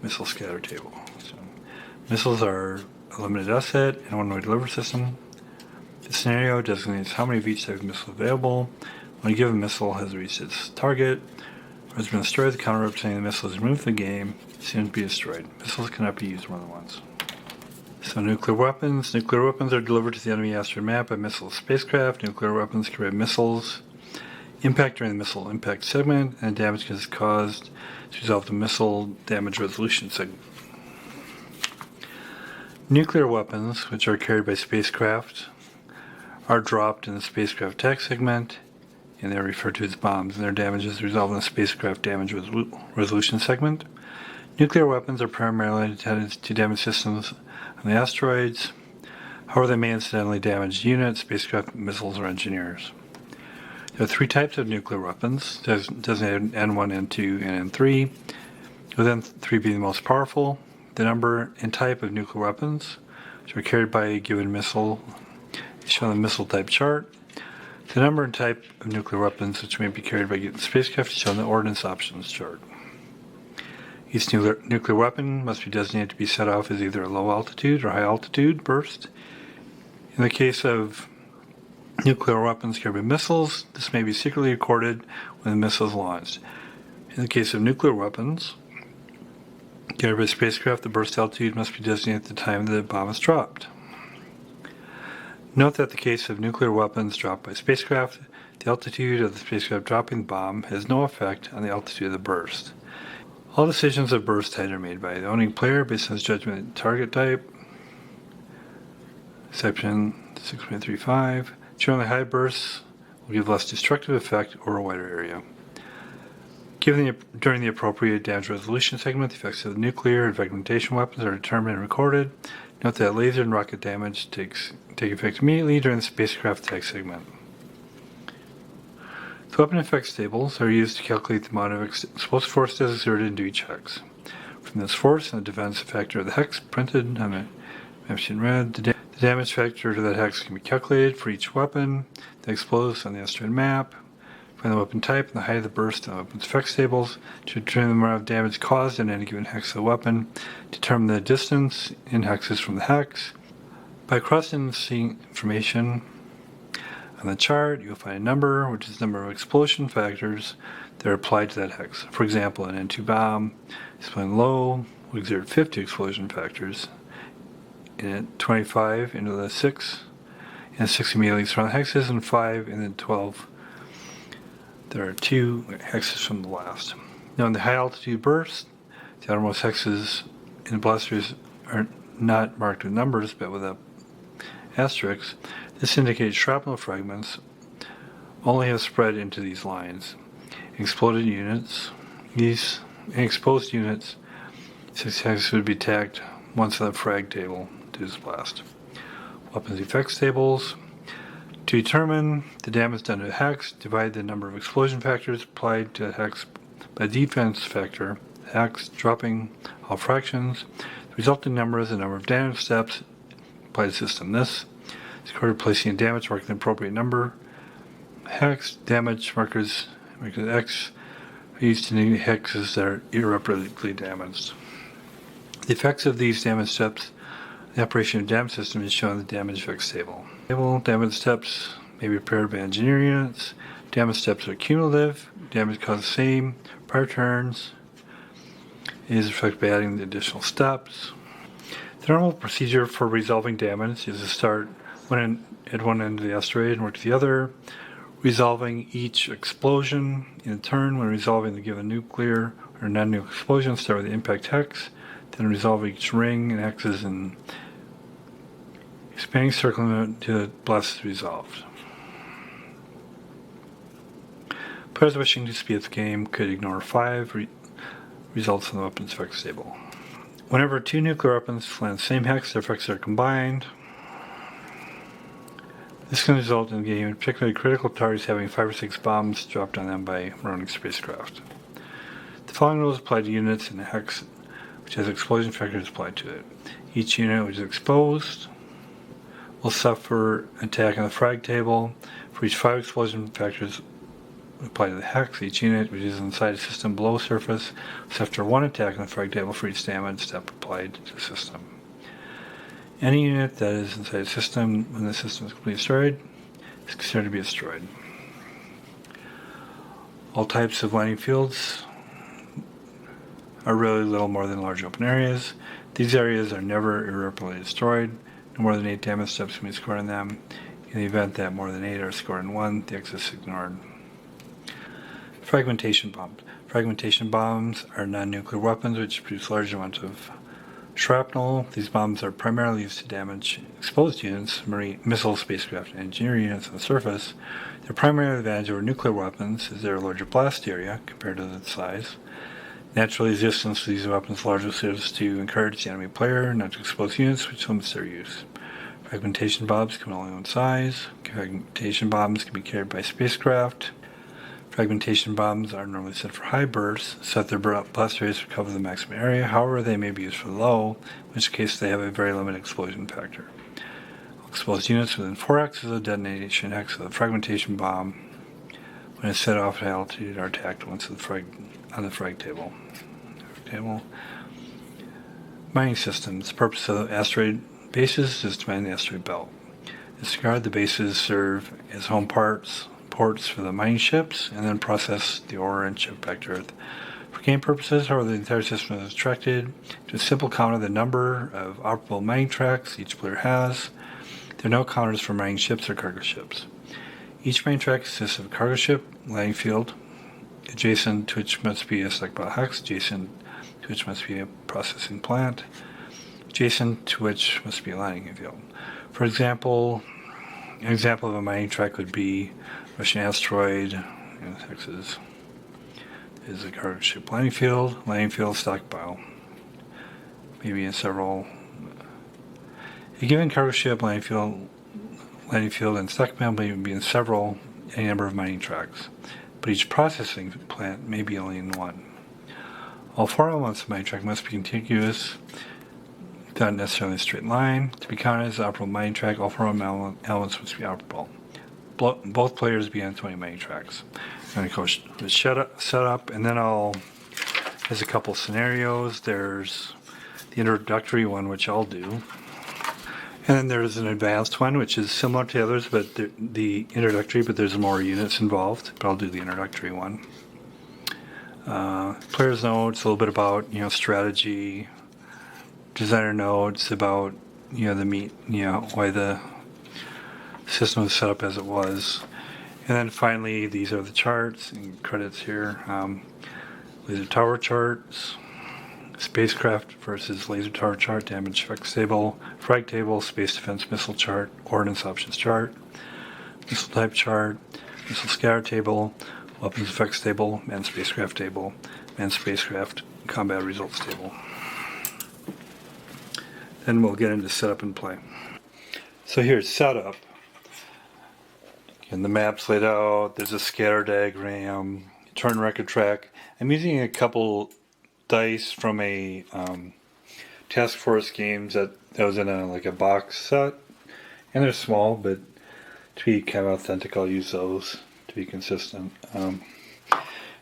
Missile scatter table. So, missiles are a limited asset and a one-way delivery system. This scenario designates how many of each type of missile available. When a given missile has reached its target or has been destroyed, the counter representing the missile is removed from the game, soon to be destroyed. Missiles cannot be used more than once. So nuclear weapons. Nuclear weapons are delivered to the enemy asteroid map by missile spacecraft. Nuclear weapons carry missiles impact during the missile impact segment, and damage is caused to resolve the missile damage resolution segment. Nuclear weapons, which are carried by spacecraft, are dropped in the spacecraft attack segment, and they're referred to as bombs, and their damage is resolved in the spacecraft damage resolution segment. Nuclear weapons are primarily intended to damage systems on the asteroids. However, they may incidentally damage units, spacecraft, missiles, or engineers. There are 3 types of nuclear weapons, designated N1, N2, and N3, with N3 being the most powerful. The number and type of nuclear weapons, which are carried by a given missile, is shown on the missile type chart. The number and type of nuclear weapons which may be carried by given spacecraft is shown on the ordnance options chart. Each nuclear weapon must be designated to be set off as either a low altitude or high altitude burst. In the case of nuclear weapons carried by missiles, this may be secretly recorded when the missile is launched. In the case of nuclear weapons carried by spacecraft, the burst altitude must be designated at the time the bomb is dropped. Note that in the case of nuclear weapons dropped by spacecraft, the altitude of the spacecraft dropping the bomb has no effect on the altitude of the burst. All decisions of burst height are made by the owning player based on his judgment of target type. Section 6.35. Generally, high bursts will give less destructive effect over a wider area. During the appropriate damage resolution segment, the effects of the nuclear and fragmentation weapons are determined and recorded. Note that laser and rocket damage take effect immediately during the spacecraft attack segment. The weapon effects tables are used to calculate the amount of explosive force exerted into each hex. From this force and the defense factor of the hex printed on the map sheet in red, the damage factor to that hex can be calculated for each weapon that explodes on the asteroid map. Find the weapon type and the height of the burst in the weapon's effects tables to determine the amount of damage caused in any given hex of the weapon. Determine the distance in hexes from the hex. By cross-indexing information on the chart, you'll find a number, which is the number of explosion factors that are applied to that hex. For example, an N2 bomb displaying low will exert 50 explosion factors, and 25 into the 6, and 6 immediately surround the hexes, and 5 and then 12. There are 2 hexes from the last. Now in the high altitude burst, the outermost hexes in the blasters are not marked with numbers but with asterisks. This indicates shrapnel fragments only have spread into these lines. Exploded units, these exposed units, 6 hexes would be tagged once on the frag table to this blast. Weapons effects tables. To determine the damage done to a hex, divide the number of explosion factors applied to a hex by the defense factor, hex dropping all fractions. The resulting number is the number of damage steps applied to the system. This is recorded placing a damage marker in the appropriate number. Hex damage markers X are used to indicate hexes that are irreparably damaged. The effects of these damage steps, the operation of the damage system is shown in the damage effects table. Damage steps may be prepared by engineer units Damage steps are cumulative. Damage caused the same prior turns is reflected by adding the additional steps. The normal procedure for resolving damage is to start at one end of the asteroid and work to the other, resolving each explosion in turn. When resolving the given nuclear or non-nuclear explosion, start with the impact hex, then resolve each ring and hexes and expanding circle until the blast is resolved. Players wishing to speed up the game could ignore 5 results in the weapon's effects table. Whenever 2 nuclear weapons land the same hex, their effects are combined. This can result in the game, particularly critical targets having 5 or 6 bombs dropped on them by running spacecraft. The following rules apply to units in a hex which has explosion factors applied to it. Each unit which is exposed will suffer attack on the frag table. For each 5 explosion factors applied to the hex, each unit which is inside a system below surface will suffer 1 attack on the frag table for each damage step applied to the system. Any unit that is inside a system when the system is completely destroyed is considered to be destroyed. All types of landing fields are really little more than large open areas. These areas are never irreparably destroyed. No more than 8 damage steps can be scored on them. In the event that more than 8 are scored in one, the excess is ignored. Fragmentation bombs. Fragmentation bombs are non-nuclear weapons which produce large amounts of shrapnel. These bombs are primarily used to damage exposed units, marine missile, spacecraft, and engineering units on the surface. Their primary advantage over nuclear weapons is their larger blast area compared to the size. Natural resistance to these weapons largely serves to encourage the enemy player not to expose units, which limits their use. Fragmentation bombs come in only one size. Fragmentation bombs can be carried by spacecraft. Fragmentation bombs are normally set for high bursts, so that their blast radius will cover the maximum area. However, they may be used for low, in which case they have a very limited explosion factor. Exposed units within 4 axes of detonation hex of the fragmentation bomb, when it's set off at altitude, are attacked once on the frag table. Mining systems. The purpose of asteroid bases is to mine the asteroid belt. In this regard, the bases serve as home ports for the mining ships, and then process the ore and ship back to Earth. For game purposes, however, the entire system is restricted to a simple count of the number of operable mining tracks each player has. There are no counters for mining ships or cargo ships. Each mining track consists of a cargo ship, landing field, adjacent to which must be a stockpile hex, adjacent to which must be a processing plant, adjacent to which must be a landing field. For example, an example of a mining track would be Russian asteroid, Texas is a cargo ship landing field, stockpile. Maybe in several. A given cargo ship landing field, and stockpile may be in any number of mining tracks, but each processing plant may be only in one. All 4 elements of mining track must be contiguous, not necessarily a straight line. To be counted as an operable mining track, all 4 elements must be operable. Both players be on 20 mining tracks. I'm going to go set up, and then there's a couple scenarios. There's the introductory one, which I'll do. And then there's an advanced one, which is similar to the others, but the introductory, but there's more units involved. But I'll do the introductory one. Player's notes, a little bit about strategy. Designer notes about why the system was set up as it was. And then finally, these are the charts and credits here. Laser tower charts, spacecraft versus laser tower chart, damage effects table, frag table, space defense missile chart, ordnance options chart, missile type chart, missile scatter table, weapons effects table, manned spacecraft combat results table. Then we'll get into setup and play. So here's setup. And the map's laid out, there's a scatter diagram, turn record track. I'm using a couple dice from a task force games that was in a box set. And they're small, but to be kind of authentic, I'll use those to be consistent. And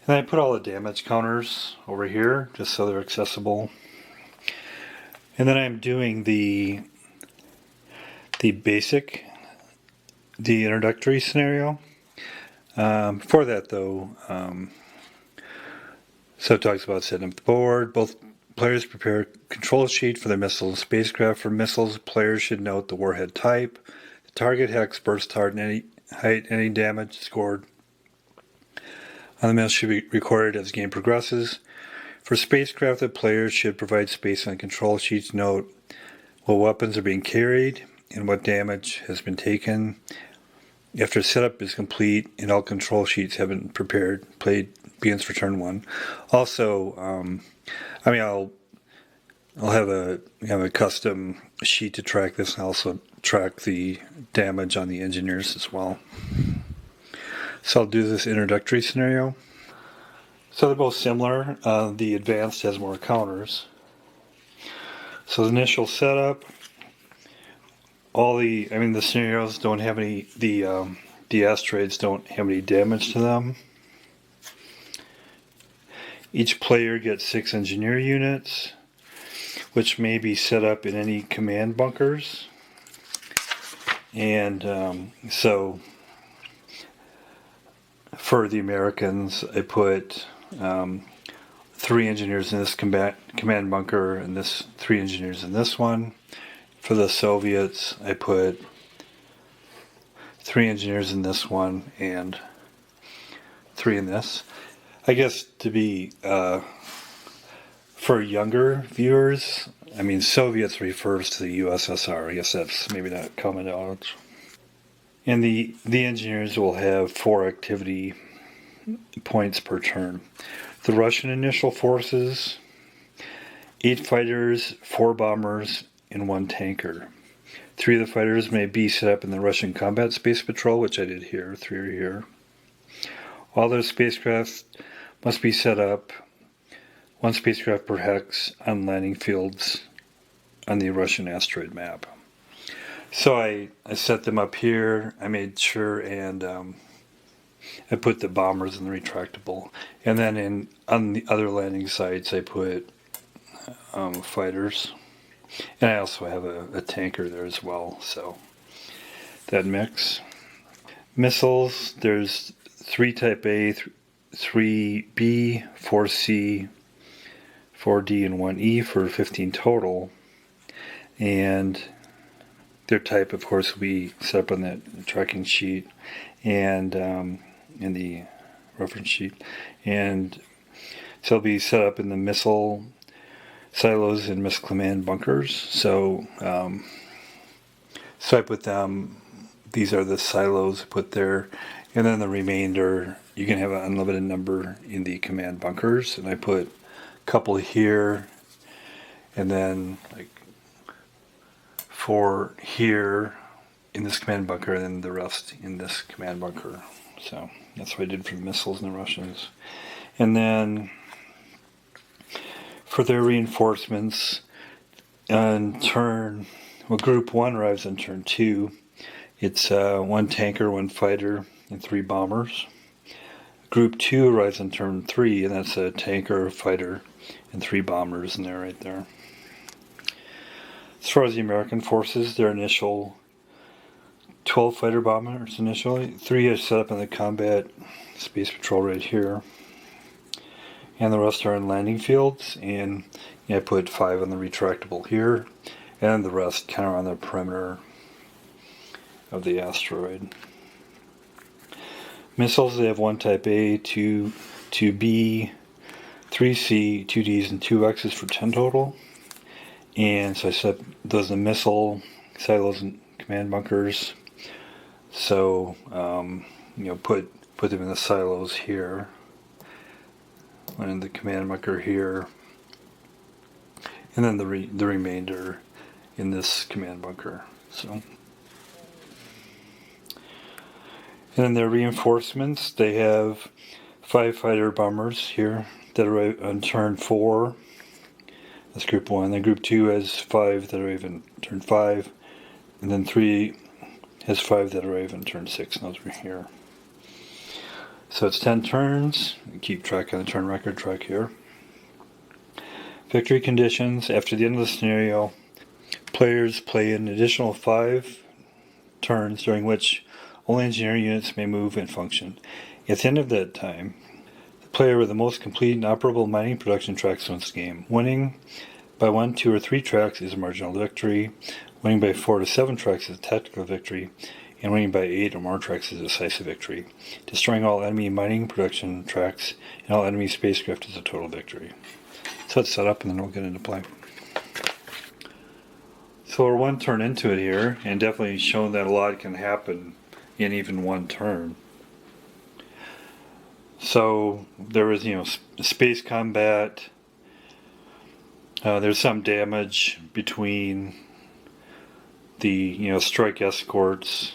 I put all the damage counters over here, just so they're accessible. And then I'm doing the introductory scenario. Before that, though, so it talks about setting up the board. Both players prepare a control sheet for their missile and spacecraft. For missiles, players should note the warhead type, the target hex, burst height, and any damage scored on the missile should be recorded as the game progresses. For spacecraft, the players should provide space on the control sheets, note what weapons are being carried and what damage has been taken. After setup is complete and all control sheets have been prepared, play begins for turn 1. Also, I'll have a custom sheet to track this, and also track the damage on the engineers as well. So I'll do this introductory scenario. So they're both similar. The advanced has more counters. So the initial setup, the scenarios don't have any, the asteroids don't have any damage to them. Each player gets 6 engineer units, which may be set up in any command bunkers. And so for the Americans, I put 3 engineers in this command bunker, and 3 engineers in this one. For the Soviets, I put 3 engineers in this one and 3 in this. I guess to be for younger viewers, Soviets refers to the USSR. I guess that's maybe not common knowledge. And the engineers will have 4 activity points per turn. The Russian initial forces, 8 fighters, 4 bombers, and 1 tanker. 3 of the fighters may be set up in the Russian Combat Space Patrol, which I did here. 3 are here. All those spacecraft must be set up, 1 spacecraft per hex, on landing fields on the Russian asteroid map. So I set them up here. I made sure, and I put the bombers in the retractable. And then on the other landing sites, I put fighters. And I also have a tanker there as well, so that mix. Missiles, there's 3 Type A, 3B, 4C, 4D, and 1E for 15 total. And their type, of course, will be set up on that tracking sheet and in the reference sheet. And so it'll be set up in the missile silos and missile command bunkers. So I put them, these are the silos put there, and then the remainder, you can have an unlimited number in the command bunkers. And I put a couple here, and then like 4 here in this command bunker, and then the rest in this command bunker. So that's what I did for the missiles and the Russians. And then for their reinforcements, Group 1 arrives on turn 2. It's 1 tanker, 1 fighter, and 3 bombers. Group 2 arrives on turn 3, and that's a tanker, a fighter, and 3 bombers in there, right there. As far as the American forces, their initial 12 fighter bombers initially. 3 are set up in the combat space patrol right here. And the rest are in landing fields, and I put 5 on the retractable here, and the rest kind of on the perimeter of the asteroid. Missiles, they have 1 Type A, 2 B, 3C, 2 Ds, and 2 X's for 10 total. And so I set those in missile silos and command bunkers. So put them in the silos here. One in the command bunker here, and then the remainder in this command bunker. So, and then their reinforcements, they have 5 fighter bombers here that arrive on turn 4. That's Group 1. Then Group 2 has 5 that arrive on turn 5, and then 3 has 5 that arrive on turn 6, and those are here. So it's 10 turns. Keep track on the turn record track here. Victory conditions. After the end of the scenario, players play an additional 5 turns during which Only engineering units may move and function. At the end of that time, the player with the most complete and operable mining production tracks wins the game. Winning by 1, 2, or 3 tracks is a marginal victory. Winning by 4 to 7 tracks is a tactical victory. And winning by 8 or more tracks is a decisive victory. Destroying all enemy mining production tracks and all enemy spacecraft is a total victory. So let's set up and then we'll get into play. So we're one turn into it here, and definitely shown that a lot can happen in even one turn. So there was, space combat. There's some damage between the, strike escorts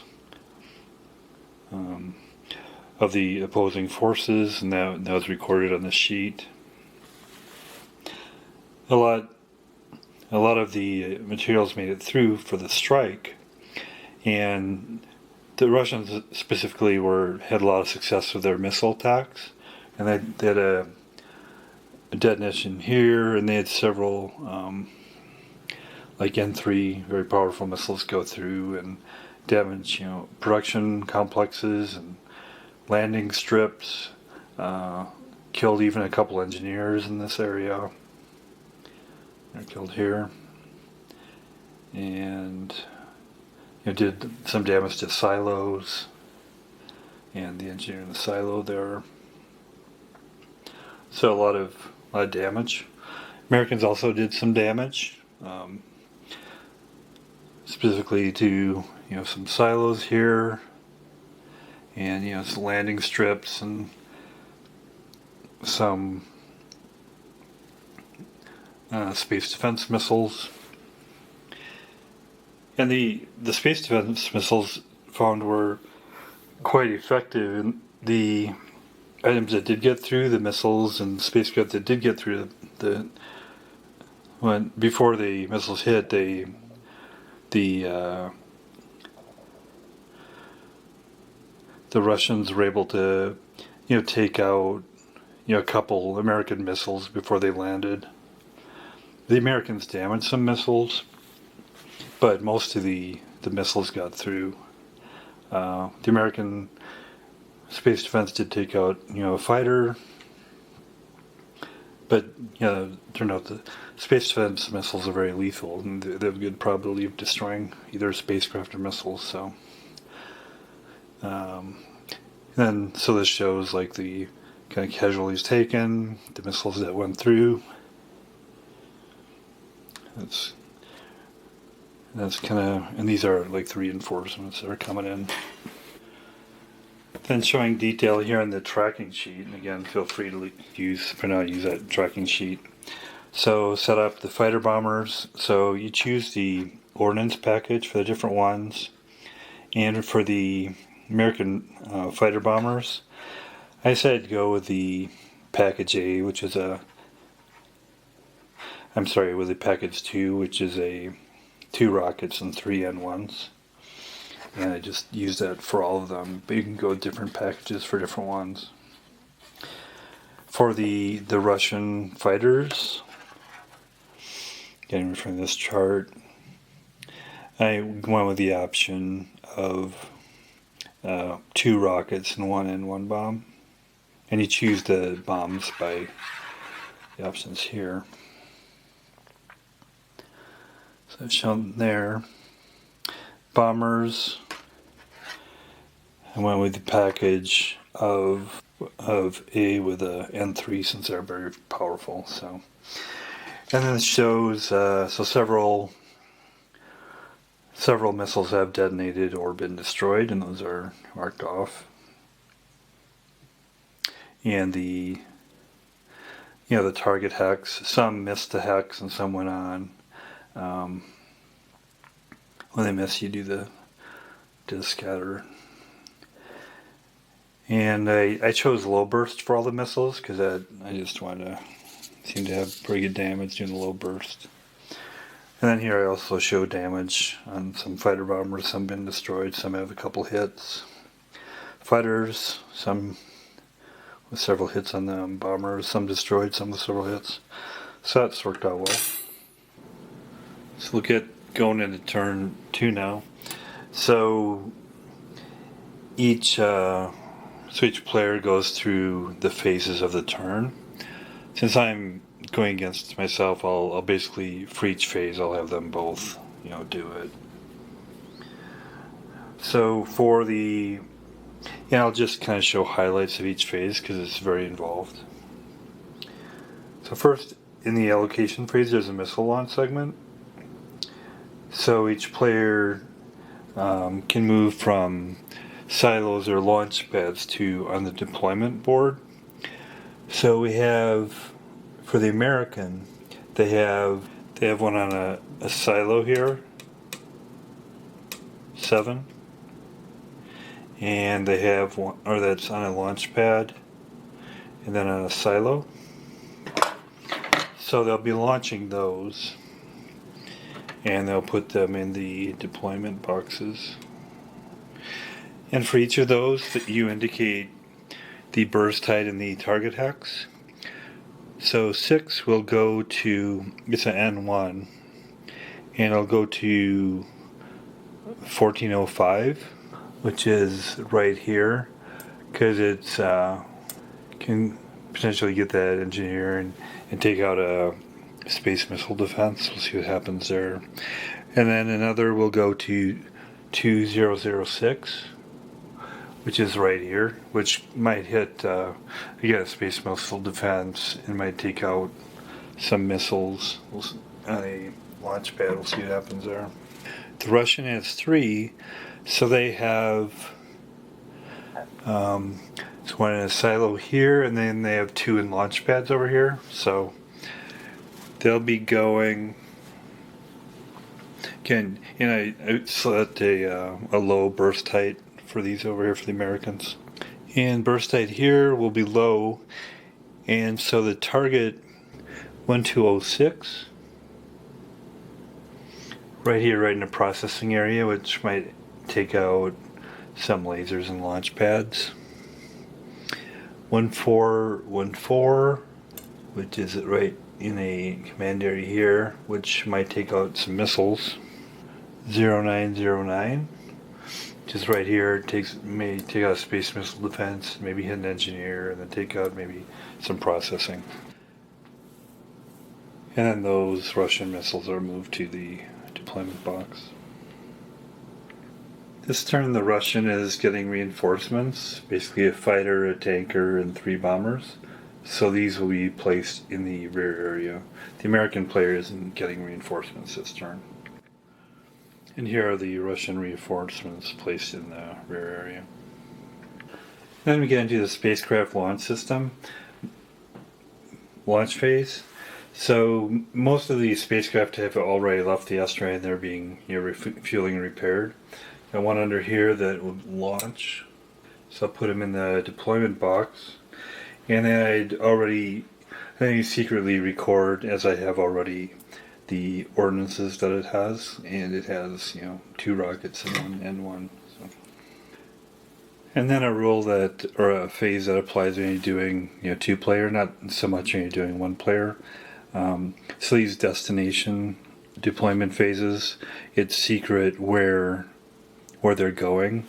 of the opposing forces, and that was recorded on the sheet. A lot of the materials made it through for the strike, and the Russians specifically had a lot of success with their missile attacks, and they had a detonation here, and they had several like N3 very powerful missiles go through and damage production complexes and landing strips, killed even a couple engineers in this area. They're killed here, and did some damage to silos and the engineer in the silo there. So a lot of damage. Americans also did some damage, specifically to some silos here, and some landing strips and some space defense missiles. And the space defense missiles found were quite effective in the items that did get through, the missiles and spacecraft that did get through before the missiles hit, the Russians were able to take out a couple American missiles before they landed. The Americans damaged some missiles, but most of the missiles got through. The American space defense did take out a fighter, but it turned out the space defense missiles are very lethal, and they have a good probability of destroying either spacecraft or missiles. So so this shows like the kind of casualties taken, the missiles that went through. That's kind of, and these are like the reinforcements that are coming in. Then showing detail here on the tracking sheet, and again, feel free to use that tracking sheet. So set up the fighter bombers. So you choose the ordnance package for the different ones, and for the American fighter bombers, I decided to go with the package A, which is with the package 2, which is 2 rockets and 3 N1s. And I just use that for all of them, but you can go with different packages for different ones. For the Russian fighters, getting from this chart, I went with the option of 2 rockets and 1 N1 bomb. And you choose the bombs by the options here. So I've shown there. Bombers, I went with the package of A with a N3 since they're very powerful. So, and then it shows several missiles have detonated or been destroyed, and those are marked off. And the target hex, some missed the hex and some went on. When they miss, you do the scatter. And I chose low burst for all the missiles because I just wanted to seem to have pretty good damage doing the low burst. And then here I also show damage on some fighter bombers. Some been destroyed, some have a couple hits. Fighters, some with several hits on them. Bombers, some destroyed, some with several hits. So that's worked out well. Let's look at going into turn 2 now. So each player goes through the phases of the turn. Since I'm going against myself, I'll basically, for each phase, I'll have them both, do it. So for the, I'll just kind of show highlights of each phase because it's very involved. So first, in the allocation phase, there's a missile launch segment. So each player can move from silos or launch pads to on the deployment board. So we have, for the American, they have one on a silo here, 7, and they have one, or that's on a launch pad, and then on a silo. So they'll be launching those, and they'll put them in the deployment boxes. And for each of those, that you indicate the burst height and the target hex. So 6 will go to, it's an N1, and it'll go to 1405, which is right here, because it's can potentially get that engineer and take out a space missile defense. We'll see what happens there. And then another will go to 2006, which is right here, which might hit, again, a space missile defense and might take out some missiles on a launch pad. We'll see what happens there. The Russian has 3, so they have it's one in a silo here, and then they have 2 in launch pads over here. So they'll be going. Again, I set a low burst height for these over here for the Americans. And burst height here will be low, and so the target 1206 right here, right in the processing area, which might take out some lasers and launch pads. 1414, which is right in a command area here, which might take out some missiles. 0909, which is right here, may take out space missile defense, maybe hit an engineer, and then take out maybe some processing. And then those Russian missiles are moved to the deployment box. This turn the Russian is getting reinforcements, basically a fighter, a tanker, and 3 bombers. So these will be placed in the rear area. The American player isn't getting reinforcements this turn. And here are the Russian reinforcements placed in the rear area. Then we get into the spacecraft launch system, launch phase. So most of the spacecraft have already left the asteroid and they're being refueling and repaired. Got one under here that will launch. So I'll put them in the deployment box. And then I secretly record, as I have already, the ordinances that it has. And it has, 2 rockets and one. So. And then a rule or a phase that applies when you're doing, 2-player, not so much when you're doing 1-player. So these destination deployment phases, it's secret where they're going,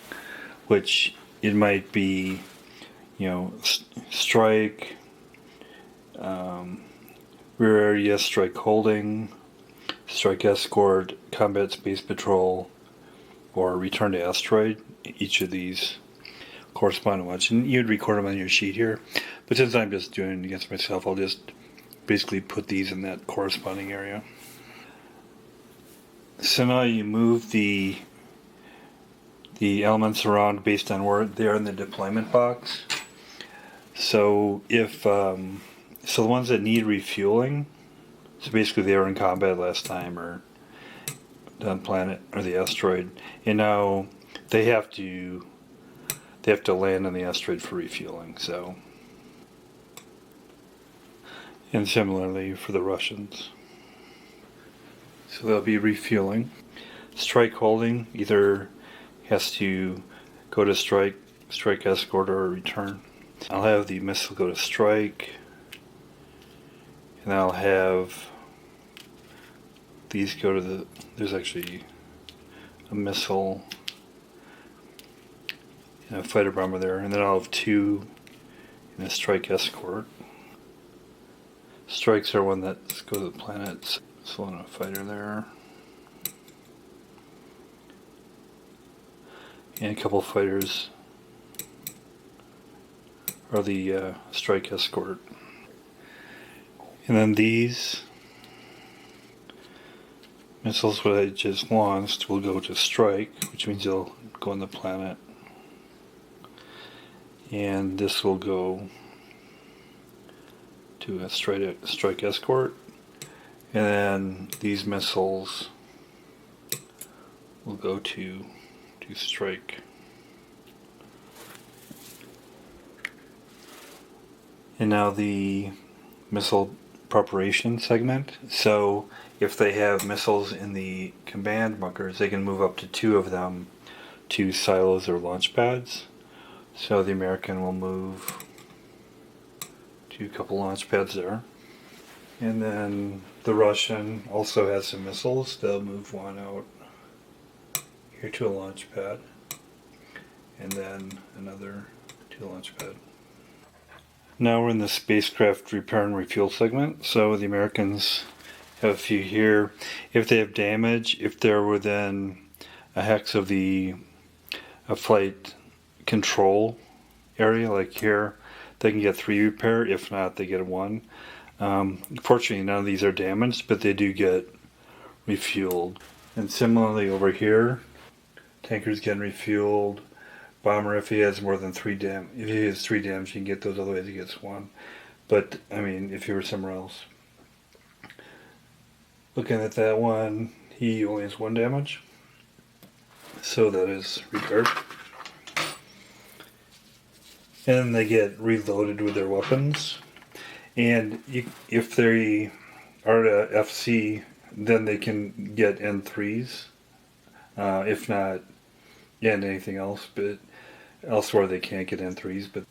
which it might be, strike, rear area, strike holding, strike escort, combat space patrol, or return to asteroid. Each of these correspond to much, and you'd record them on your sheet here. But since I'm just doing it against myself, I'll just basically put these in that corresponding area. So now you move the elements around based on where they are in the deployment box. So if the ones that need refueling, so basically they were in combat last time or on planet or the asteroid, and now they have to land on the asteroid for refueling. So, and similarly for the Russians. So they'll be refueling. Strike holding either has to go to strike escort, or return. I'll have the missile go to strike, and I'll have these go to there's actually a missile and a fighter bomber there, and then I'll have 2 in a strike escort. Strikes are one that go to the planets, so I'll have a fighter there. And a couple fighters are the strike escort. And then these missiles, what I just launched, will go to strike, which means they'll go on the planet. And this will go to a strike escort. And then these missiles will go to strike. And now the missile preparation segment. So if they have missiles in the command bunkers, they can move up to 2 of them to silos or launch pads. So the American will move to a couple launch pads there. And then the Russian also has some missiles. They'll move one out here to a launch pad, and then another to the launch pad. Now we're in the spacecraft repair and refuel segment. So the Americans have a few here. If they have damage, if they're within a hex of the flight control area, like here, they can get 3 repair. If not, they get 1. Fortunately, none of these are damaged, but they do get refueled. And similarly over here, tanker's getting refueled. Bomber, if he has more than 3 damage, if he has 3 damage, you can get those. Otherwise, he gets 1. But I mean, if he were somewhere else, looking at that one, he only has 1 damage. So that is repaired. And they get reloaded with their weapons. And if they are at FC, then they can get N3s. If not, and anything else, but elsewhere they can't get N3s. But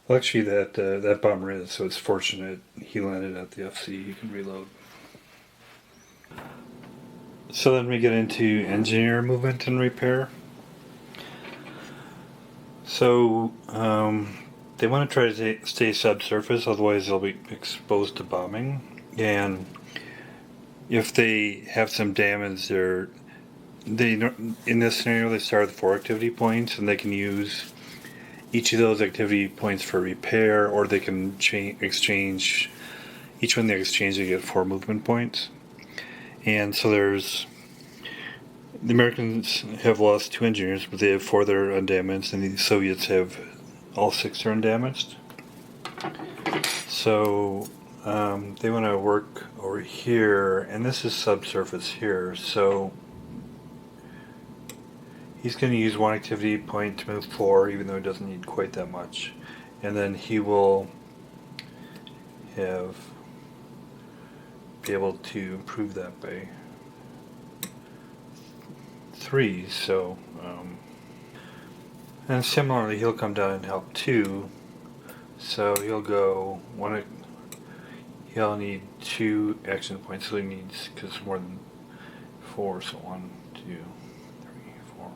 well, actually, that bomber is, so it's fortunate he landed at the FC. He can reload. So then we get into engineer movement and repair. So they want to try to stay subsurface, otherwise they'll be exposed to bombing. And if they have some damage, in this scenario they start with 4 activity points, and they can use each of those activity points for repair, or they can exchange. Each one they exchange, they get 4 movement points. And so the Americans have lost 2 engineers, but they have 4 that are undamaged, and the Soviets have all 6 are undamaged. So they want to work over here, and this is subsurface here. So he's going to use 1 activity point to move 4, even though he doesn't need quite that much. And then he will be able to improve that by 3. So and similarly, he'll come down and help 2. So he'll go 1. He'll need 2 action points. So he needs, because more than 4. So 1, 2, 3, 4.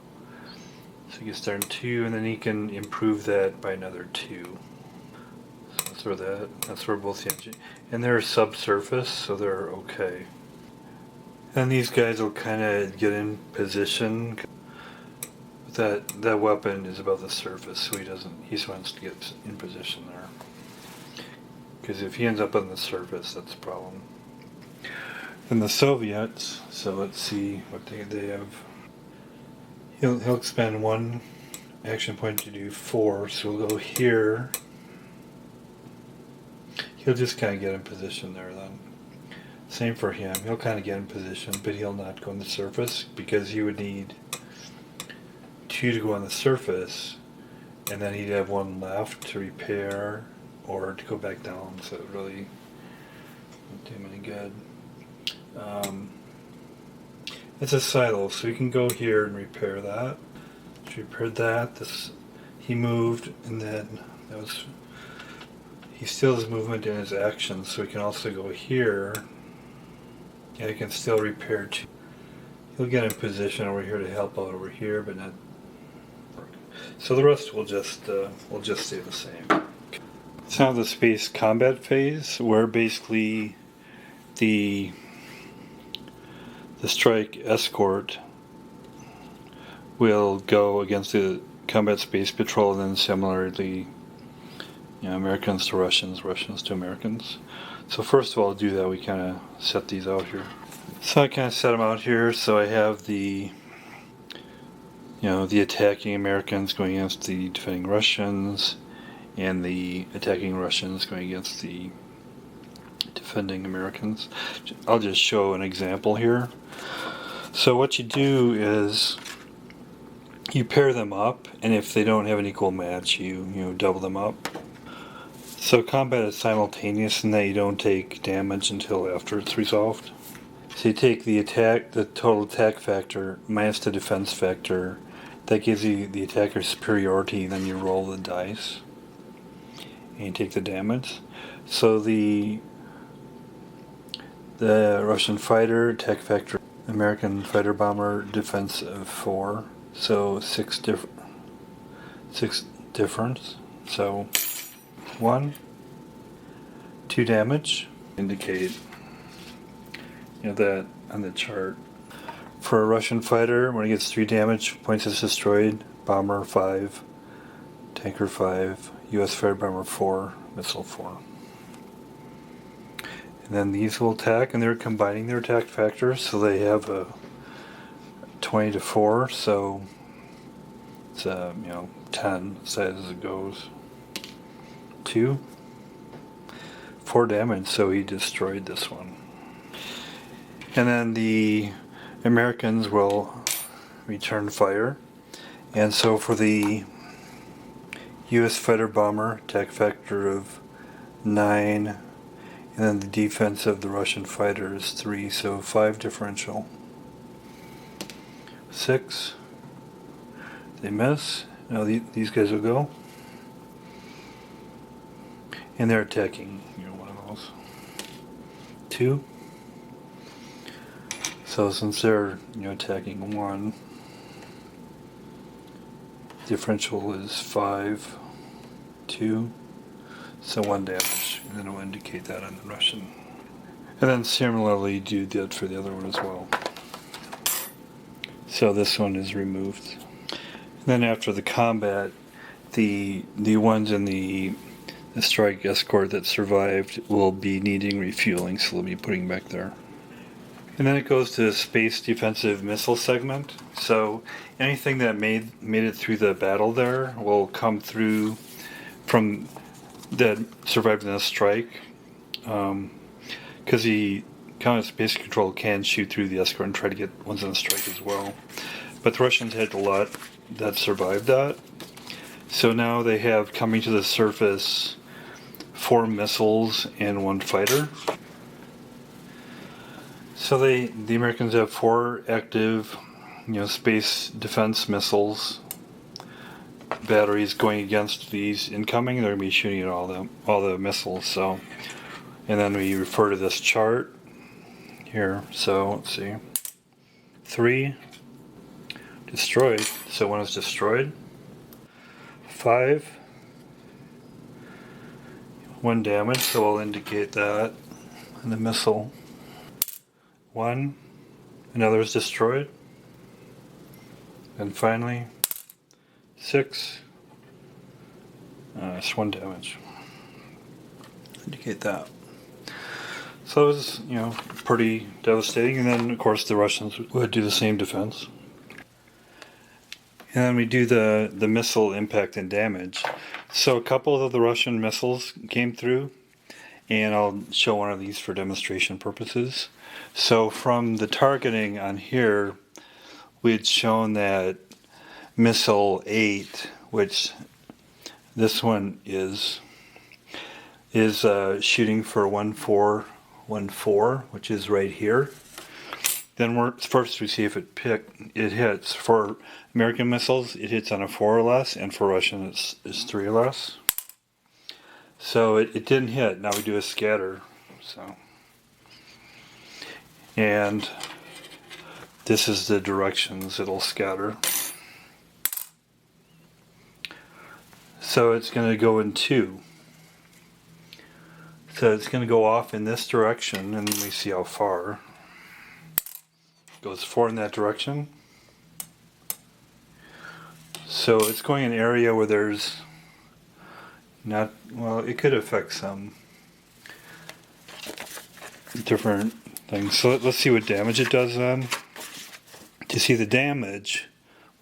So he gets started 2, and then he can improve that by another 2. So that's where both the engine, and they're subsurface, so they're okay. And these guys will kind of get in position. That weapon is above the surface, so he just wants to get in position there. Because if he ends up on the surface, that's a problem. And the Soviets, so let's see what they have. He'll expend 1 action point to do 4, so we'll go here. He'll just kind of get in position there then. Same for him. He'll kind of get in position, but he'll not go on the surface, because he would need 2 to go on the surface, and then he'd have 1 left to repair or to go back down, so it really won't do him any good. It's a silo, so we can go here and repair that. So repaired that. He moved, and then he still has movement in his actions, so we can also go here. And he can still repair 2. He'll get in position over here to help out over here, but not work. So the rest will just stay the same. It's now the space combat phase, where basically the strike escort will go against the combat space patrol, and then similarly, Americans to Russians, Russians to Americans. So first of all, to do that, we kind of set these out here. So I kind of set them out here. So I have the attacking Americans going against the defending Russians, and the attacking Russians going against the defending Americans. I'll just show an example here. So what you do is you pair them up, and if they don't have an equal match, you double them up. So combat is simultaneous in that you don't take damage until after it's resolved. So you take the total attack factor minus the defense factor. That gives you the attacker's superiority, then you roll the dice. And you take the damage. So the Russian fighter, attack factor, American fighter bomber, defense of 4. So 6 difference. So 1, 2 damage. Indicate that on the chart. For a Russian fighter, when it gets 3 damage, points is destroyed. Bomber 5, tanker 5, U.S. fighter bomber 4, missile 4. And then these will attack, and they're combining their attack factors, so they have a 20 to 4, so it's 10 size as it goes. 2, 4 damage, so he destroyed this one. And then the Americans will return fire. And so for the U.S. fighter bomber, attack factor of 9, and then the defense of the Russian fighter is 3, so 5 differential. 6, they miss. Now these guys will go. And they're attacking, one of those. 2. So since they're attacking 1, differential is 5, 2, so 1 damage, and then it will indicate that on the Russian. And then similarly do that for the other one as well. So this one is removed. And then after the combat, the ones in the strike escort that survived will be needing refueling, so they'll be putting back there. And then it goes to the space defensive missile segment. So anything that made it through the battle there will come through from that survived in a strike, because the counter space control can shoot through the escort and try to get ones on the strike as well. But the Russians had a lot that survived that. So now they have coming to the surface 4 missiles and 1 fighter. So the Americans have 4 active, space defense missiles batteries going against these incoming. They're going to be shooting at all the missiles. So, and then we refer to this chart here. So let's see, 3 destroyed. So 1 is destroyed. 5, 1 damage. So we'll indicate that in the missile. 1, another is destroyed. And finally, 6, it's 1 damage. Indicate that. So it was, pretty devastating. And then, of course, the Russians would do the same defense. And then we do the missile impact and damage. So a couple of the Russian missiles came through, and I'll show one of these for demonstration purposes. So from the targeting on here, we had shown that missile 8, which this one is shooting for 1414, which is right here. Then first we see if it hits. For American missiles, it hits on a 4 or less, and for Russian, it's 3 or less. So it didn't hit. Now we do a scatter. So. And this is the directions it'll scatter. So it's going to go in 2. So it's going to go off in this direction, and let me see how far. It goes 4 in that direction. So it's going in an area where there's not, well, it could affect some different things. So let's see what damage it does then. To see the damage,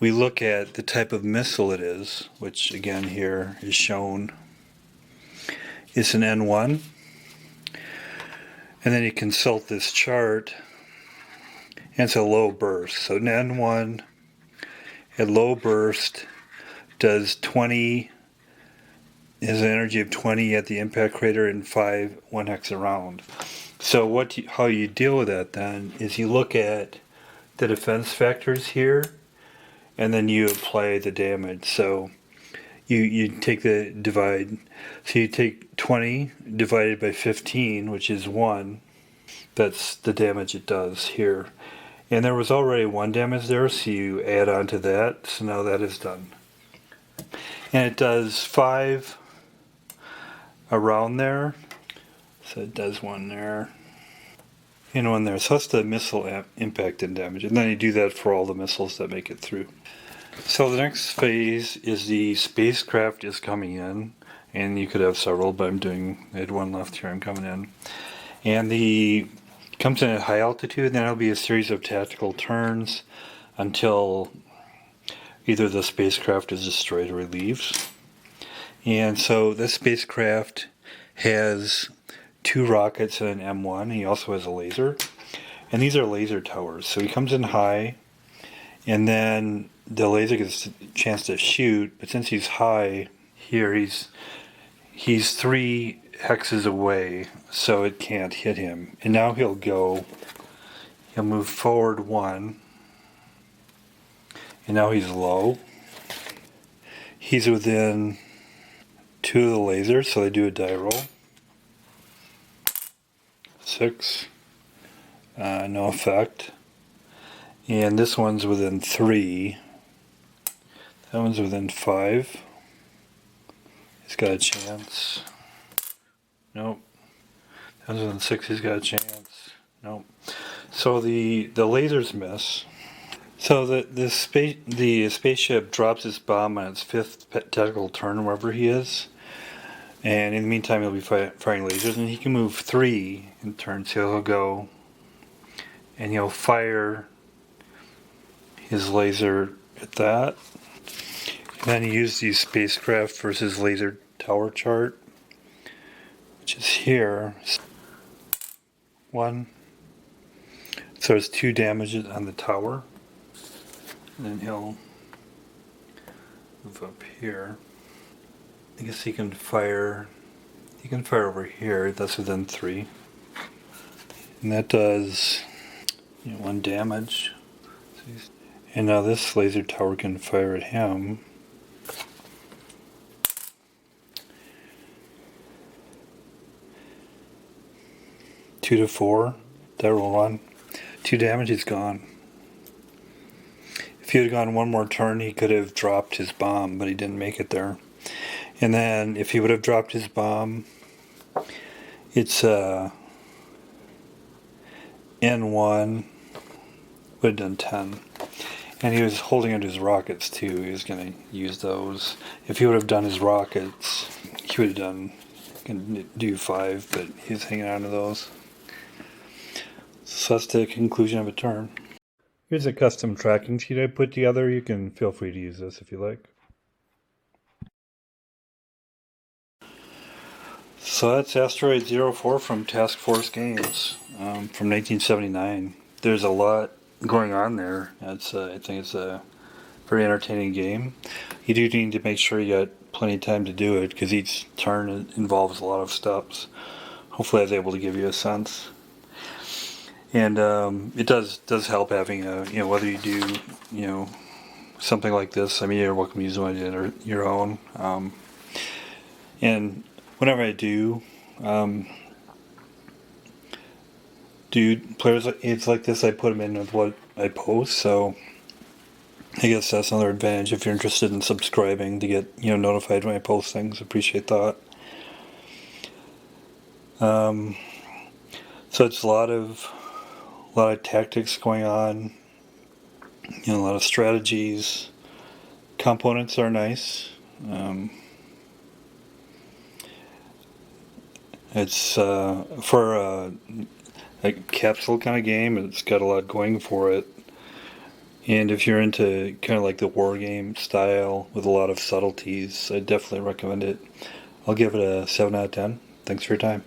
we look at the type of missile it is, which again here is shown. It's an N1. And then you consult this chart, and it's a low burst. So an N1 at low burst does 20, has an energy of 20 at the impact crater and 5 1 hex around. So how you deal with that then is you look at the defense factors here, and then you apply the damage. So you take the divide. So you take 20 divided by 15, which is 1. That's the damage it does here. And there was already 1 damage there, so you add on to that. So now that is done. And it does 5 around there. So it does 1 there. And 1 there. So that's the missile impact and damage. And then you do that for all the missiles that make it through. So the next phase is the spacecraft is coming in. And you could have several, but I had 1 left here, I'm coming in. And comes in at high altitude, and then it'll be a series of tactical turns until either the spacecraft is destroyed or it leaves. And so this spacecraft has 2 rockets and an M1. He also has a laser. And these are laser towers. So he comes in high, and then the laser gets a chance to shoot, but since he's high here, he's 3 hexes away, so it can't hit him. And now he'll move forward 1, and now he's low. He's within 2 of the lasers, so they do a die roll. 6, no effect. And this one's within 3. That one's within 5. He's got a chance. Nope. That one's within 6. He's got a chance. Nope. So the lasers miss. So the spaceship drops its bomb on its 5th tactical turn, wherever he is. And in the meantime, he'll be firing lasers, and he can move 3 in turns. So he'll go, and he'll fire his laser at that. And then he uses the spacecraft versus laser tower chart, which is here. 1. So there's 2 damages on the tower. And then he'll move up here. I guess he can fire over here. That's within 3. And that does 1 damage. And now this laser tower can fire at him. Two to 4. That roll on. 2 damage, he's gone. If he had gone 1 more turn, he could have dropped his bomb, but he didn't make it there. And then if he would have dropped his bomb, it's N1 would have done 10. And he was holding onto his rockets too. He was going to use those. If he would have done his rockets, he would have do 5, but he was hanging on to those. So that's the conclusion of a turn. Here's a custom tracking sheet I put together. You can feel free to use this if you like. So that's Asteroid Zero-Four from Task Force Games from 1979. There's a lot going on there. I think it's a very entertaining game. You do need to make sure you got plenty of time to do it, because each turn involves a lot of steps. Hopefully I was able to give you a sense. And it does help having whether you do something like this. I mean, you're welcome to use one or your own. And whenever I do players it's like this, I put them in with what I post. So I guess that's another advantage if you're interested in subscribing to get notified when I post things. Appreciate that. So it's a lot of tactics going on. A lot of strategies. Components are nice. It's for a capsule kind of game. It's got a lot going for it. And if you're into kind of like the war game style with a lot of subtleties, I definitely recommend it. I'll give it a 7 out of 10. Thanks for your time.